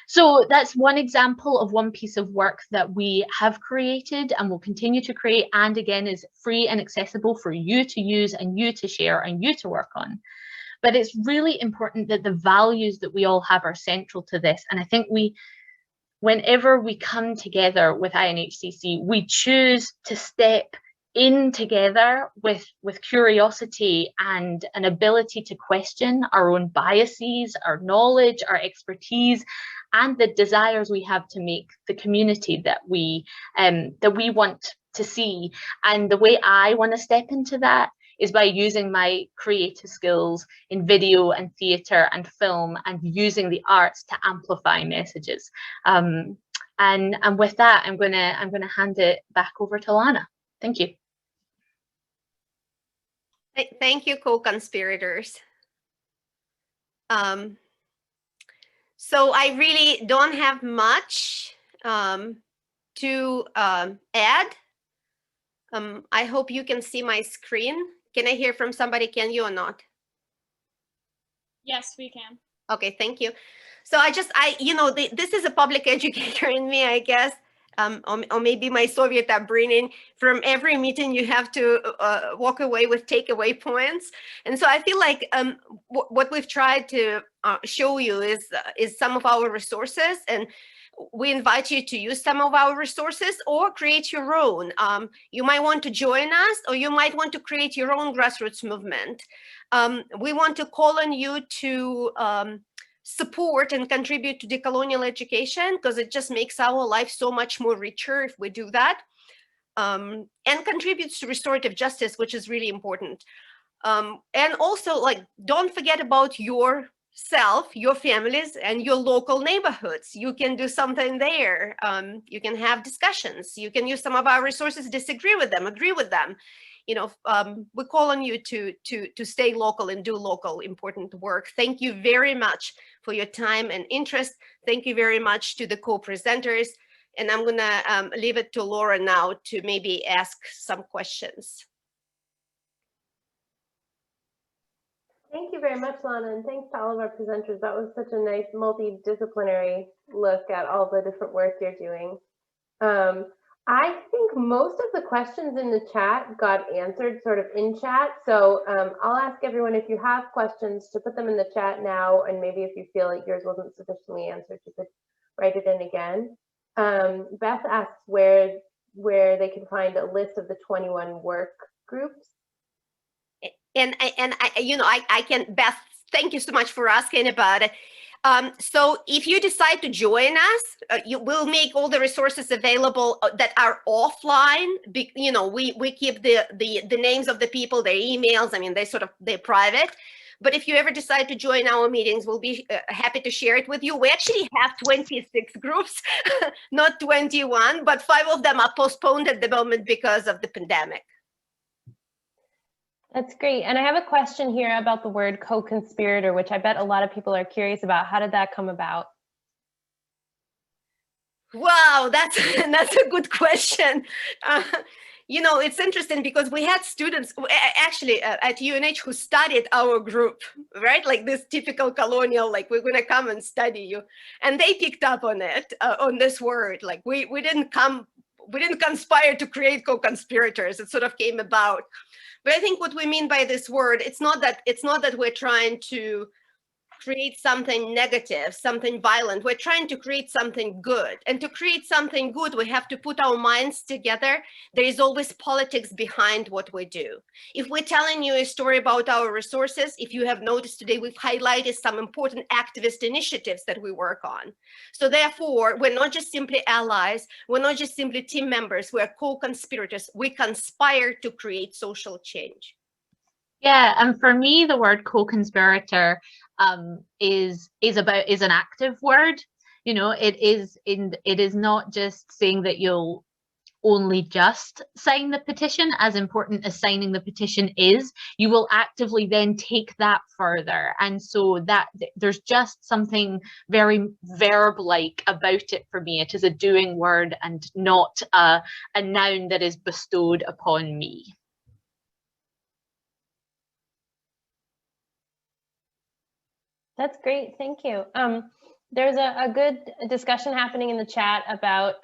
So that's one example of one piece of work that we have created and will continue to create, and again is free and accessible for you to use and you to share and you to work on. But it's really important that the values that we all have are central to this. And I think whenever we come together with INHCC, we choose to step in together with curiosity and an ability to question our own biases, our knowledge, our expertise, and the desires we have to make the community that we want to see. And the way I want to step into that is by using my creative skills in video and theatre and film, and using the arts to amplify messages. And with that, I'm gonna hand it back over to Lana. Thank you. Thank you, co-conspirators. So I really don't have much to add. I hope you can see my screen. Can I hear from somebody? Can you or not? Yes, we can. Okay, thank you. So this is a public educator in me, I guess. Or maybe my Soviet upbringing. From every meeting, you have to walk away with takeaway points. And so I feel like what we've tried to show you is some of our resources, and we invite you to use some of our resources or create your own. You might want to join us, or you might want to create your own grassroots movement. We want to call on you to support and contribute to decolonial education, because it just makes our life so much more richer if we do that, and contributes to restorative justice, which is really important. And also, like, don't forget about yourself, your families, and your local neighborhoods. You can do something there. You can have discussions. You can use some of our resources, disagree with them, agree with them. We call on you to stay local and do local important work. Thank you very much for your time and interest. Thank you very much to the co-presenters. And I'm gonna leave it to Laura now to maybe ask some questions. Thank you very much, Lana, and thanks to all of our presenters. That was such a nice multidisciplinary look at all the different work you're doing. I think most of the questions in the chat got answered sort of in chat. So I'll ask everyone, if you have questions, to put them in the chat now, and maybe if you feel like yours wasn't sufficiently answered, you could write it in again. Beth asks where they can find a list of the 21 work groups. And I can, Beth, thank you so much for asking about it. So if you decide to join us, you will make all the resources available that are offline. We keep the names of the people, their emails. I mean, they're private. But if you ever decide to join our meetings, we'll be happy to share it with you. We actually have 26 groups, not 21, but 5 of them are postponed at the moment because of the pandemic. That's great. And I have a question here about the word co-conspirator, which I bet a lot of people are curious about. How did that come about? Wow, that's a good question. It's interesting because we had students actually at UNH who studied our group, right? Like this typical colonial, like, we're going to come and study you. And they picked up on it, on this word. Like, we didn't conspire to create co-conspirators. It sort of came about. But I think what we mean by this word, it's not that we're trying to create something negative, something violent. We're trying to create something good. And to create something good, we have to put our minds together. There is always politics behind what we do. If we're telling you a story about our resources, if you have noticed today, we've highlighted some important activist initiatives that we work on. So therefore, we're not just simply allies. We're not just simply team members. We're co-conspirators. We conspire to create social change. Yeah, and for me, the word co-conspirator is an active word. It is not just saying that you'll only just sign the petition. As important as signing the petition is, you will actively then take that further. And so that there's just something very verb-like about it for me. It is a doing word and not a noun that is bestowed upon me. That's great, thank you. There's a good discussion happening in the chat about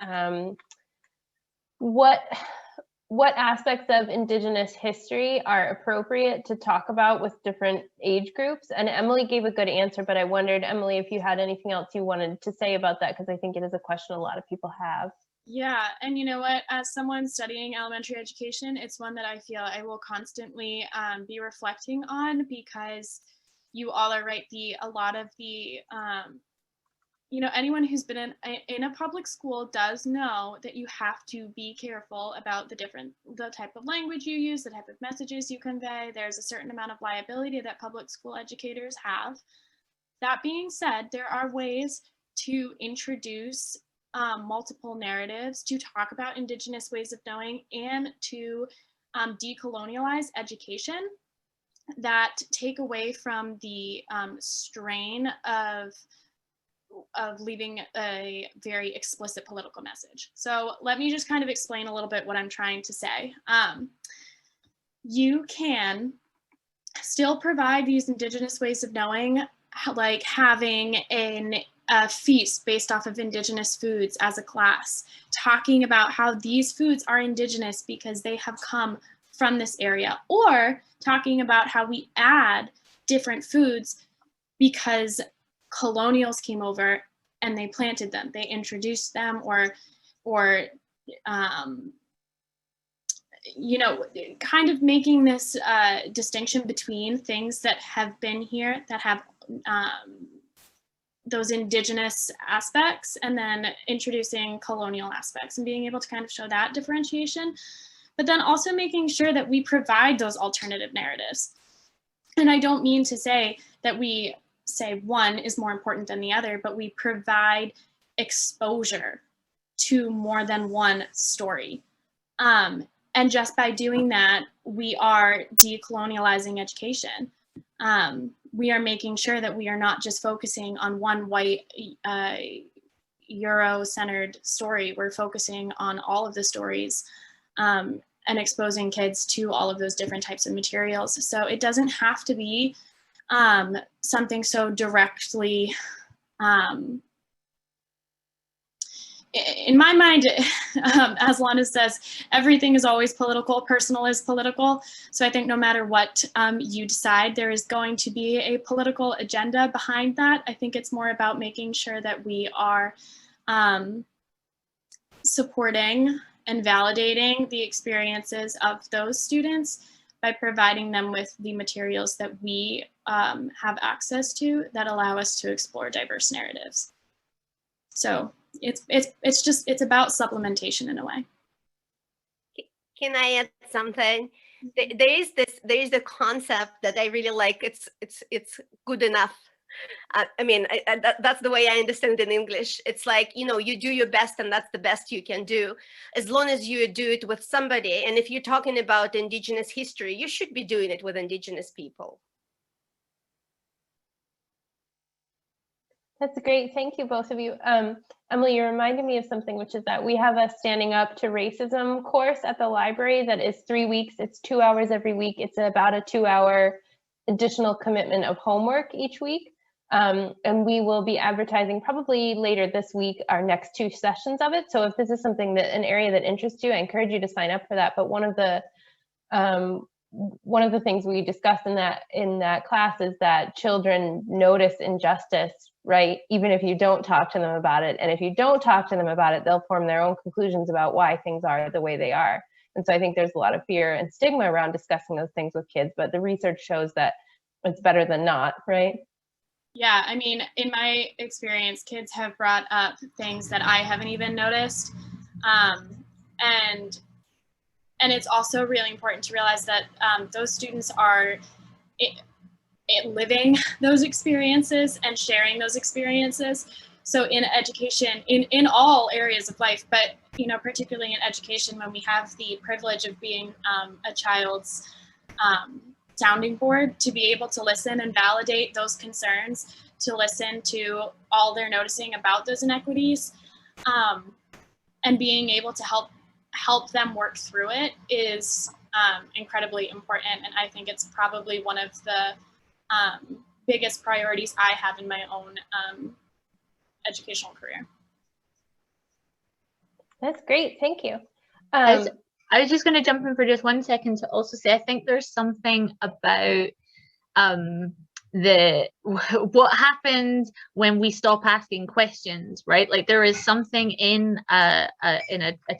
what aspects of Indigenous history are appropriate to talk about with different age groups. And Emily gave a good answer, but I wondered, Emily, if you had anything else you wanted to say about that, because I think it is a question a lot of people have. Yeah, and you know what, as someone studying elementary education, it's one that I feel I will constantly be reflecting on, because you all are right, a lot of the you know, anyone who's been in a public school does know that you have to be careful about the type of language you use, the type of messages you convey. There's a certain amount of liability that public school educators have. That being said, there are ways to introduce multiple narratives, to talk about Indigenous ways of knowing, and to decolonialize education that take away from the strain of leaving a very explicit political message. So let me just kind of explain a little bit what I'm trying to say. You can still provide these Indigenous ways of knowing, like having a feast based off of Indigenous foods as a class, talking about how these foods are Indigenous because they have come from this area, or talking about how we add different foods because colonials came over and they planted them, they introduced them, or you know, kind of making this distinction between things that have been here, that have those Indigenous aspects, and then introducing colonial aspects, and being able to kind of show that differentiation, but then also making sure that we provide those alternative narratives. And I don't mean to say that we say one is more important than the other, but we provide exposure to more than one story. And just by doing that, we are decolonializing education. We are making sure that we are not just focusing on one white Euro-centered story. We're focusing on all of the stories and exposing kids to all of those different types of materials. So it doesn't have to be something so directly, in my mind, as Lana says, everything is always political, personal is political. So I think no matter what you decide, there is going to be a political agenda behind that. I think it's more about making sure that we are supporting and validating the experiences of those students by providing them with the materials that we have access to that allow us to explore diverse narratives. So it's about supplementation in a way. Can I add something? There is the concept that I really like. It's good enough. I mean, that's the way I understand it in English. It's like, you know, you do your best and that's the best you can do, as long as you do it with somebody. And if you're talking about Indigenous history, you should be doing it with Indigenous people. That's great. Thank you, both of you. Emily, you reminded me of something, which is that we have a Standing Up to Racism course at the library that is 3 weeks. It's 2 hours every week. It's about a 2-hour additional commitment of homework each week. And we will be advertising probably later this week our next 2 sessions of it. So if this is something that an area that interests you, I encourage you to sign up for that. But one of the things we discussed in that class is that children notice injustice, right? Even if you don't talk to them about it. And if you don't talk to them about it, they'll form their own conclusions about why things are the way they are. And so I think there's a lot of fear and stigma around discussing those things with kids, but the research shows that it's better than not, right? Yeah, I mean, in my experience, kids have brought up things that I haven't even noticed. And it's also really important to realize that those students are living those experiences and sharing those experiences. So in education, in all areas of life, but you know, particularly in education, when we have the privilege of being a child's sounding board, to be able to listen and validate those concerns, to listen to all they're noticing about those inequities, and being able to help them work through it is incredibly important. And I think it's probably one of the biggest priorities I have in my own educational career. That's great. Thank you. I was just going to jump in for just 1 second to also say I think there's something about what happens when we stop asking questions, right? Like there is something in a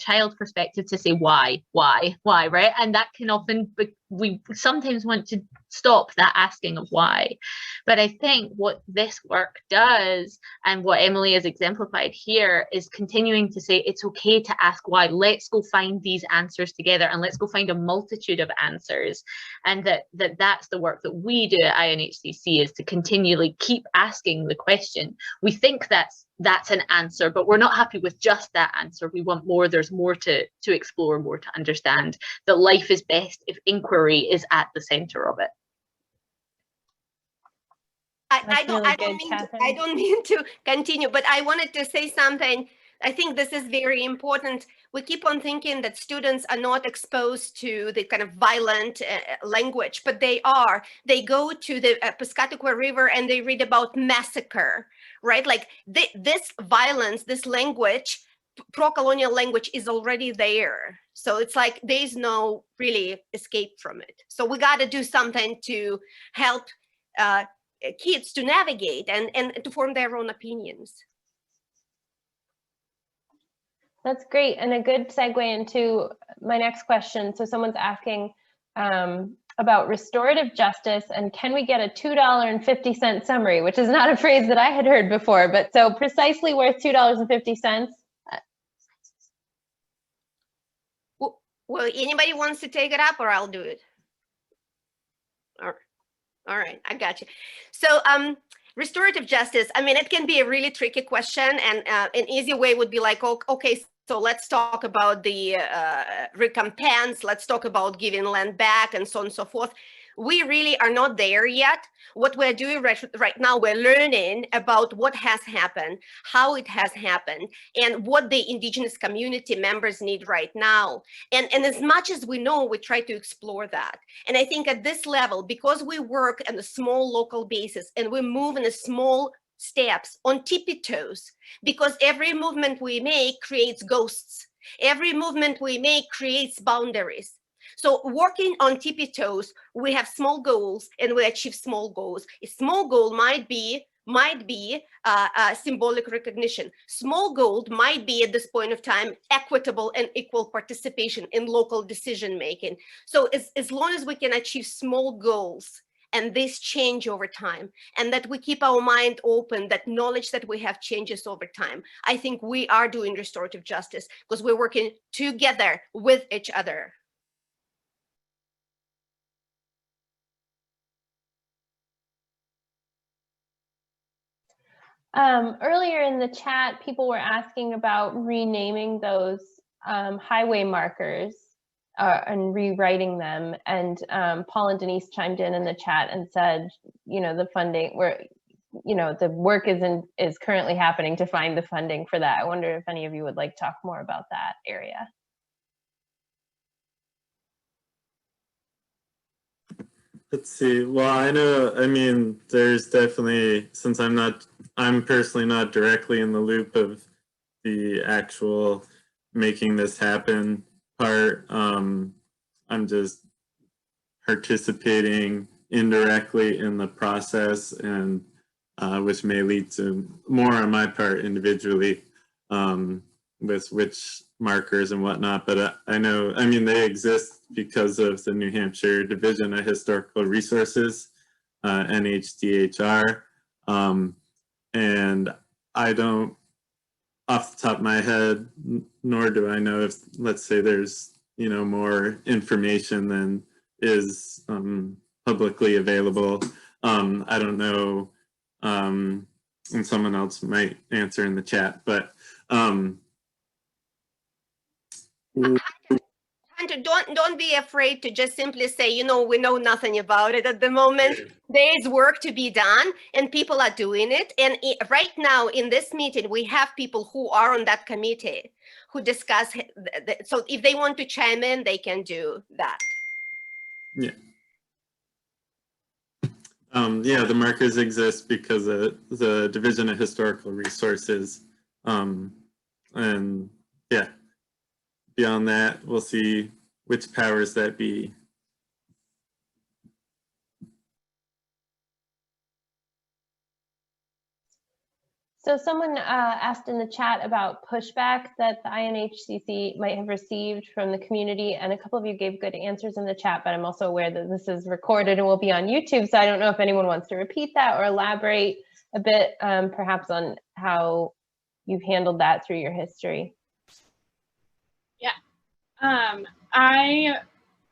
child perspective to say why, right? And that can often we sometimes want to stop that asking of why. But I think what this work does, and what Emily has exemplified here, is continuing to say it's okay to ask why. Let's go find these answers together, and let's go find a multitude of answers. And that's the work that we do at INHCC, is to continually keep asking the question. We think that's an answer, but we're not happy with just that answer. We want more. There's more to explore, more to understand. That life is best if inquiry is at the center of it. I don't mean to continue, but I wanted to say something. I think this is very important. We keep on thinking that students are not exposed to the kind of violent language, but they are. They go to the Piscataqua River and they read about massacre, right? Like this violence, this language, pro-colonial language, is already there. So it's like there's no really escape from it. So we got to do something to help kids to navigate and to form their own opinions. That's great, and a good segue into my next question. So someone's asking about restorative justice, and can we get a $2.50 summary, which is not a phrase that I had heard before, but so precisely worth $2.50. Well, anybody wants to take it up, or I'll do it? All right, I got you. So restorative justice, I mean, it can be a really tricky question, and an easy way would be like, okay, so let's talk about the recompense, let's talk about giving land back, and so on and so forth. We really are not there yet. What we're doing right now, we're learning about what has happened, how it has happened, and what the Indigenous community members need right now. And as much as we know, we try to explore that. And I think at this level, because we work on a small local basis and we move in a small steps on tippy toes, because every movement we make creates ghosts. Every movement we make creates boundaries. So working on tippy toes, we have small goals and we achieve small goals. A small goal might be symbolic recognition. Small goal might be at this point of time equitable and equal participation in local decision making. So as long as we can achieve small goals, and this change over time, and that we keep our mind open, that knowledge that we have changes over time, I think we are doing restorative justice because we're working together with each other. Earlier in the chat, people were asking about renaming those highway markers and rewriting them. And Paul and Denise chimed in the chat and said, you know, the funding, the work is currently happening to find the funding for that. I wonder if any of you would like to talk more about that area. Let's see. Well, I mean, there's definitely, since I'm personally not directly in the loop of the actual making this happen part. I'm just participating indirectly in the process, and which may lead to more on my part individually with which markers and whatnot. But I know, I mean, they exist because of the New Hampshire Division of Historical Resources, NHDHR. And I don't, off the top of my head, nor do I know if, let's say, there's, you know, more information than is publicly available. I don't know, and someone else might answer in the chat, but Hunter, don't be afraid to just simply say, you know, we know nothing about it at the moment. There is work to be done and people are doing it. And right now in this meeting, we have people who are on that committee who discuss. So if they want to chime in, they can do that. Yeah. yeah, the markers exist because of the Division of Historical Resources. And yeah, beyond that, we'll see which powers that be. So someone asked in the chat about pushback that the INHCC might have received from the community, and a couple of you gave good answers in the chat, but I'm also aware that this is recorded and will be on YouTube, so I don't know if anyone wants to repeat that or elaborate a bit, perhaps on how you've handled that through your history. Yeah, I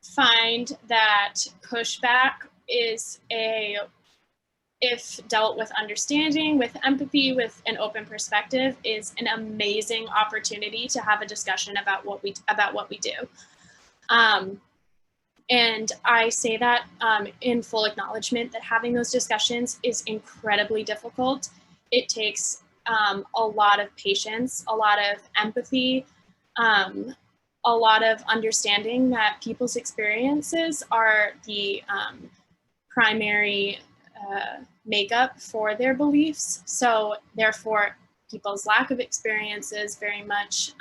find that pushback is if dealt with understanding, with empathy, with an open perspective, is an amazing opportunity to have a discussion about what we do. And I say that in full acknowledgement that having those discussions is incredibly difficult. It takes a lot of patience, a lot of empathy, a lot of understanding that people's experiences are the primary makeup for their beliefs. So therefore, people's lack of experiences very much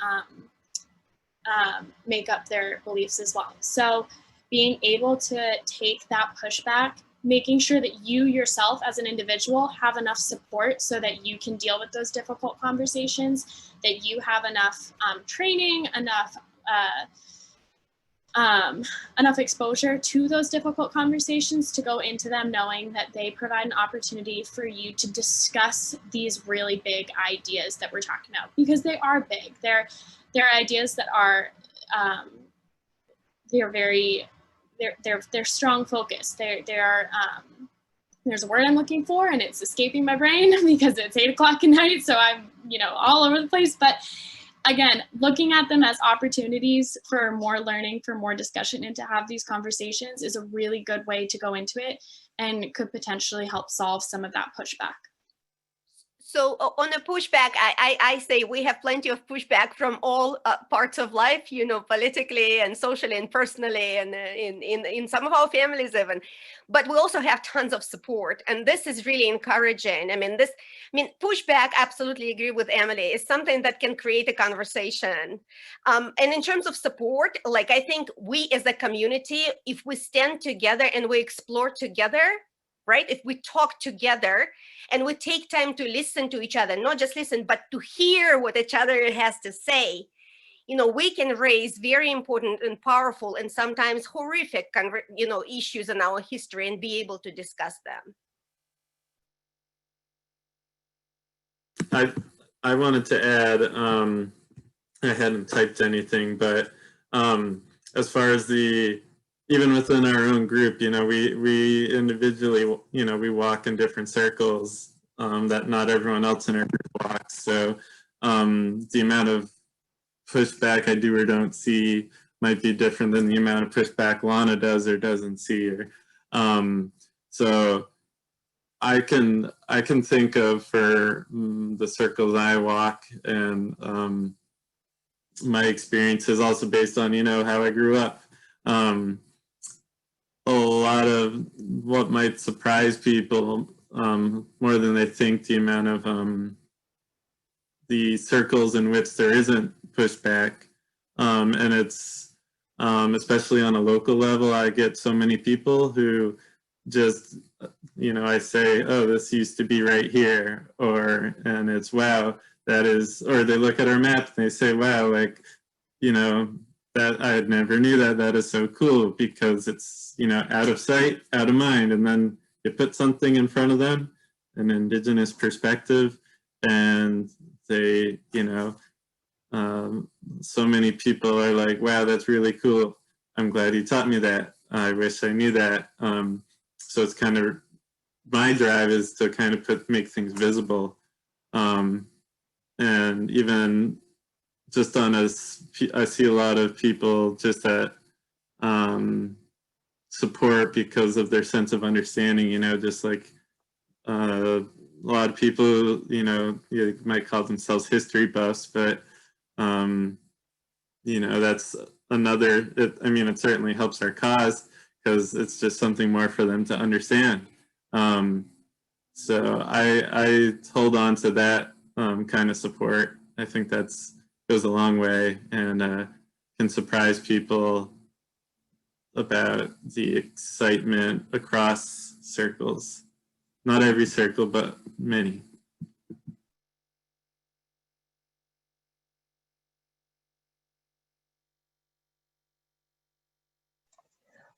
make up their beliefs as well. So being able to take that pushback, making sure that you yourself as an individual have enough support so that you can deal with those difficult conversations, that you have enough training, enough exposure to those difficult conversations to go into them knowing that they provide an opportunity for you to discuss these really big ideas that we're talking about, because they are big. They're ideas that are they're strong focus. There's a word I'm looking for and it's escaping my brain because it's 8 o'clock at night, so I'm all over the place. But again, looking at them as opportunities for more learning, for more discussion, and to have these conversations is a really good way to go into it and could potentially help solve some of that pushback. So on a pushback, I say we have plenty of pushback from all parts of life, politically and socially and personally, and in some of our families even. But we also have tons of support, and this is really encouraging. Pushback, absolutely agree with Emily, is something that can create a conversation. And in terms of support, I think we as a community, if we stand together and we explore together, right? If we talk together and we take time to listen to each other, not just listen, but to hear what each other has to say, we can raise very important and powerful and sometimes horrific, issues in our history and be able to discuss them. I wanted to add, I hadn't typed anything, but as far as even within our own group, we individually, we walk in different circles that not everyone else in our group walks. So the amount of pushback I do or don't see might be different than the amount of pushback Lana does or doesn't see. So I can think of, for the circles I walk, and my experience is also based on how I grew up. A lot of what might surprise people more than they think, the amount of the circles in which there isn't pushback, and it's especially on a local level. I get so many people who just I say, oh, this used to be right here, and it's wow, that is, or they look at our map and they say, wow, that I never knew that is so cool, because it's out of sight, out of mind. And then you put something in front of them, an Indigenous perspective, and they so many people are like, wow, that's really cool, I'm glad you taught me that, I wish I knew that. So it's kind of, my drive is to kind of make things visible, and even just I see a lot of people just that support because of their sense of understanding, just like a lot of people, you might call themselves history buffs, but that's another, it certainly helps our cause, because it's just something more for them to understand. So I hold on to that kind of support. I think that's goes a long way and can surprise people about the excitement across circles. Not every circle, but many.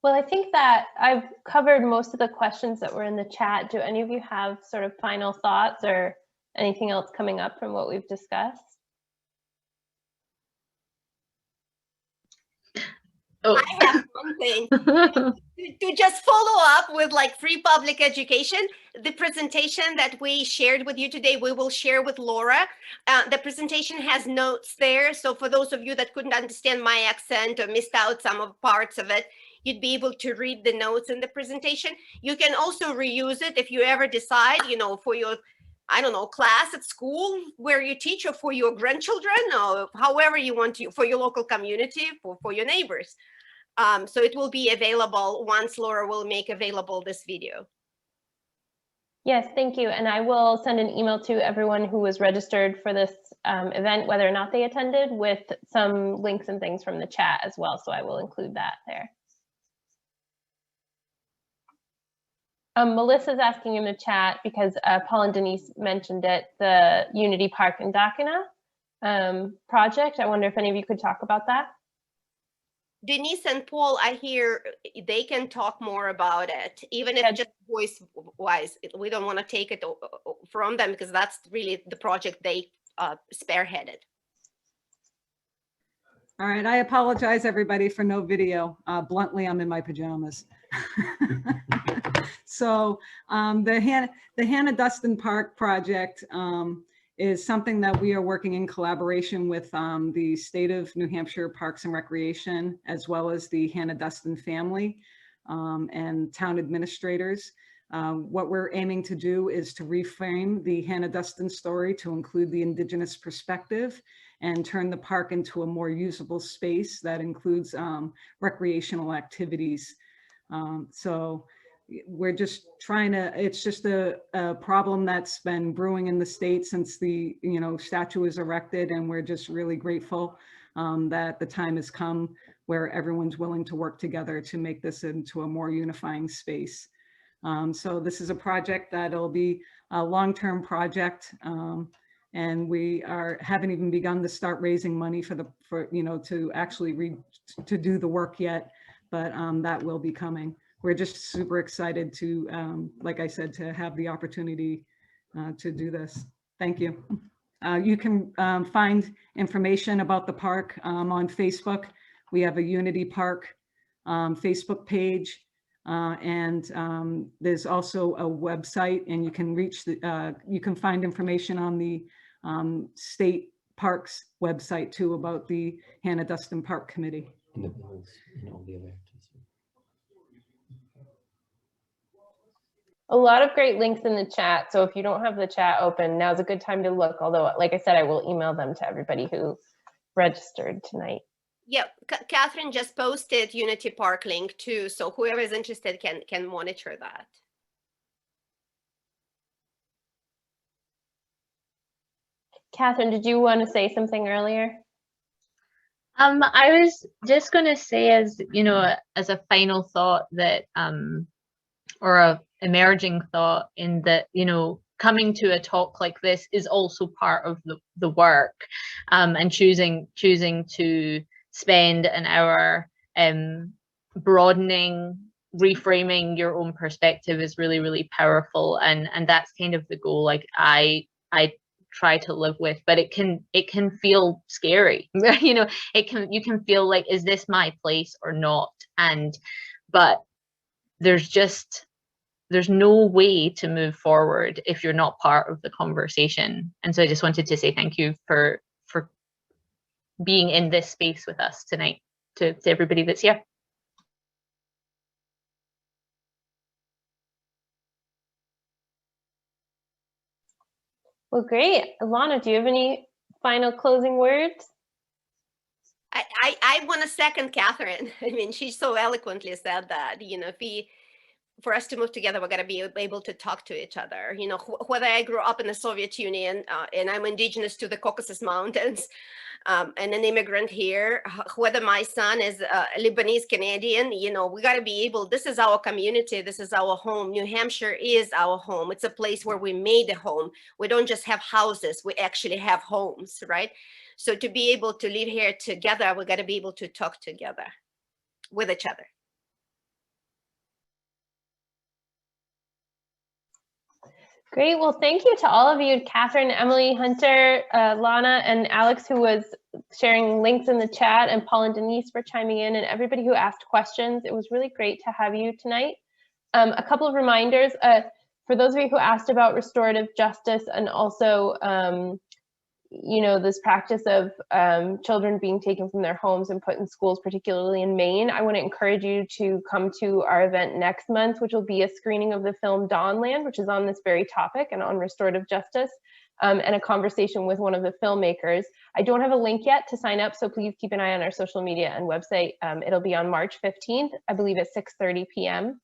Well, I think that I've covered most of the questions that were in the chat. Do any of you have sort of final thoughts or anything else coming up from what we've discussed? Oh. I have one thing. To just follow up with like free public education, the presentation that we shared with you today, we will share with Laura. The presentation has notes there. So for those of you that couldn't understand my accent or missed out some of parts of it, you'd be able to read the notes in the presentation. You can also reuse it if you ever decide, you know, for your, I don't know, class at school where you teach, or for your grandchildren, or however you want to, for your local community, for your neighbors. So it will be available once Laura will make available this video. Yes, thank you. And I will send an email to everyone who was registered for this event, whether or not they attended, with some links and things from the chat as well. So I will include that there. Melissa's asking in the chat, because Paul and Denise mentioned it, the Unity Park in Dakina project. I wonder if any of you could talk about that. Denise and Paul, I hear they can talk more about it, even if just voice-wise. We don't want to take it from them because that's really the project they spearheaded. All right, I apologize everybody for no video. Bluntly, I'm in my pajamas. So the Hannah Dustin Park project is something that we are working in collaboration with the State of New Hampshire Parks and Recreation, as well as the Hannah Dustin family and town administrators. What we're aiming to do is to reframe the Hannah Dustin story to include the Indigenous perspective and turn the park into a more usable space that includes recreational activities. So we're just trying to, it's just a problem that's been brewing in the state since the statue was erected, and we're just really grateful that the time has come where everyone's willing to work together to make this into a more unifying space. So this is a project that'll be a long-term project, and we haven't even begun to start raising money to actually to do the work yet, but that will be coming. We're just super excited to, like I said, to have the opportunity to do this. Thank you. You can find information about the park on Facebook. We have a Unity Park Facebook page, and there's also a website, and you can you can find information on the state parks website too about the Hannah Dustin Park Committee. And the bills and all the other activities. A lot of great links in the chat. So if you don't have the chat open, now's a good time to look. Although, like I said, I will email them to everybody who registered tonight. Yeah, Catherine just posted Unity Park link too. So whoever is interested can monitor that. Catherine, did you want to say something earlier? I was just going to say, as a final thought that, or a emerging thought, in that, coming to a talk like this is also part of the work, and choosing to spend an hour broadening, reframing your own perspective is really, really powerful, and that's kind of the goal. Like I try to live with, but it can feel scary. You can feel like, is this my place or not? But there's no way to move forward if you're not part of the conversation. And so I just wanted to say thank you for being in this space with us tonight, to everybody that's here. Well, great. Ilana, do you have any final closing words? I want to second Catherine. I mean, she so eloquently said that, for us to move together, we're going to be able to talk to each other. You know, whether I grew up in the Soviet Union and I'm indigenous to the Caucasus Mountains and an immigrant here, whether my son is Lebanese Canadian, you know, we got to be able, this is our community, this is our home. New Hampshire is our home. It's a place where we made a home. We don't just have houses, we actually have homes, right? So to be able to live here together, we got to be able to talk together with each other. Great. Well, thank you to all of you, Catherine, Emily, Hunter, Lana, and Alex, who was sharing links in the chat, and Paul and Denise for chiming in, and everybody who asked questions. It was really great to have you tonight. A couple of reminders for those of you who asked about restorative justice and also, you know, this practice of children being taken from their homes and put in schools, particularly in Maine. I want to encourage you to come to our event next month, which will be a screening of the film Dawnland, which is on this very topic and on restorative justice, and a conversation with one of the filmmakers. I don't have a link yet to sign up, so please keep an eye on our social media and website. It'll be on March 15th, I believe at 6:30 p.m.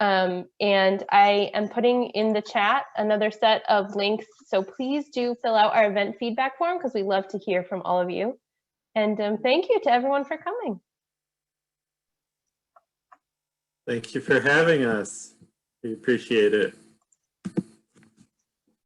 And I am putting in the chat another set of links. So please do fill out our event feedback form because we love to hear from all of you. And thank you to everyone for coming. Thank you for having us. We appreciate it.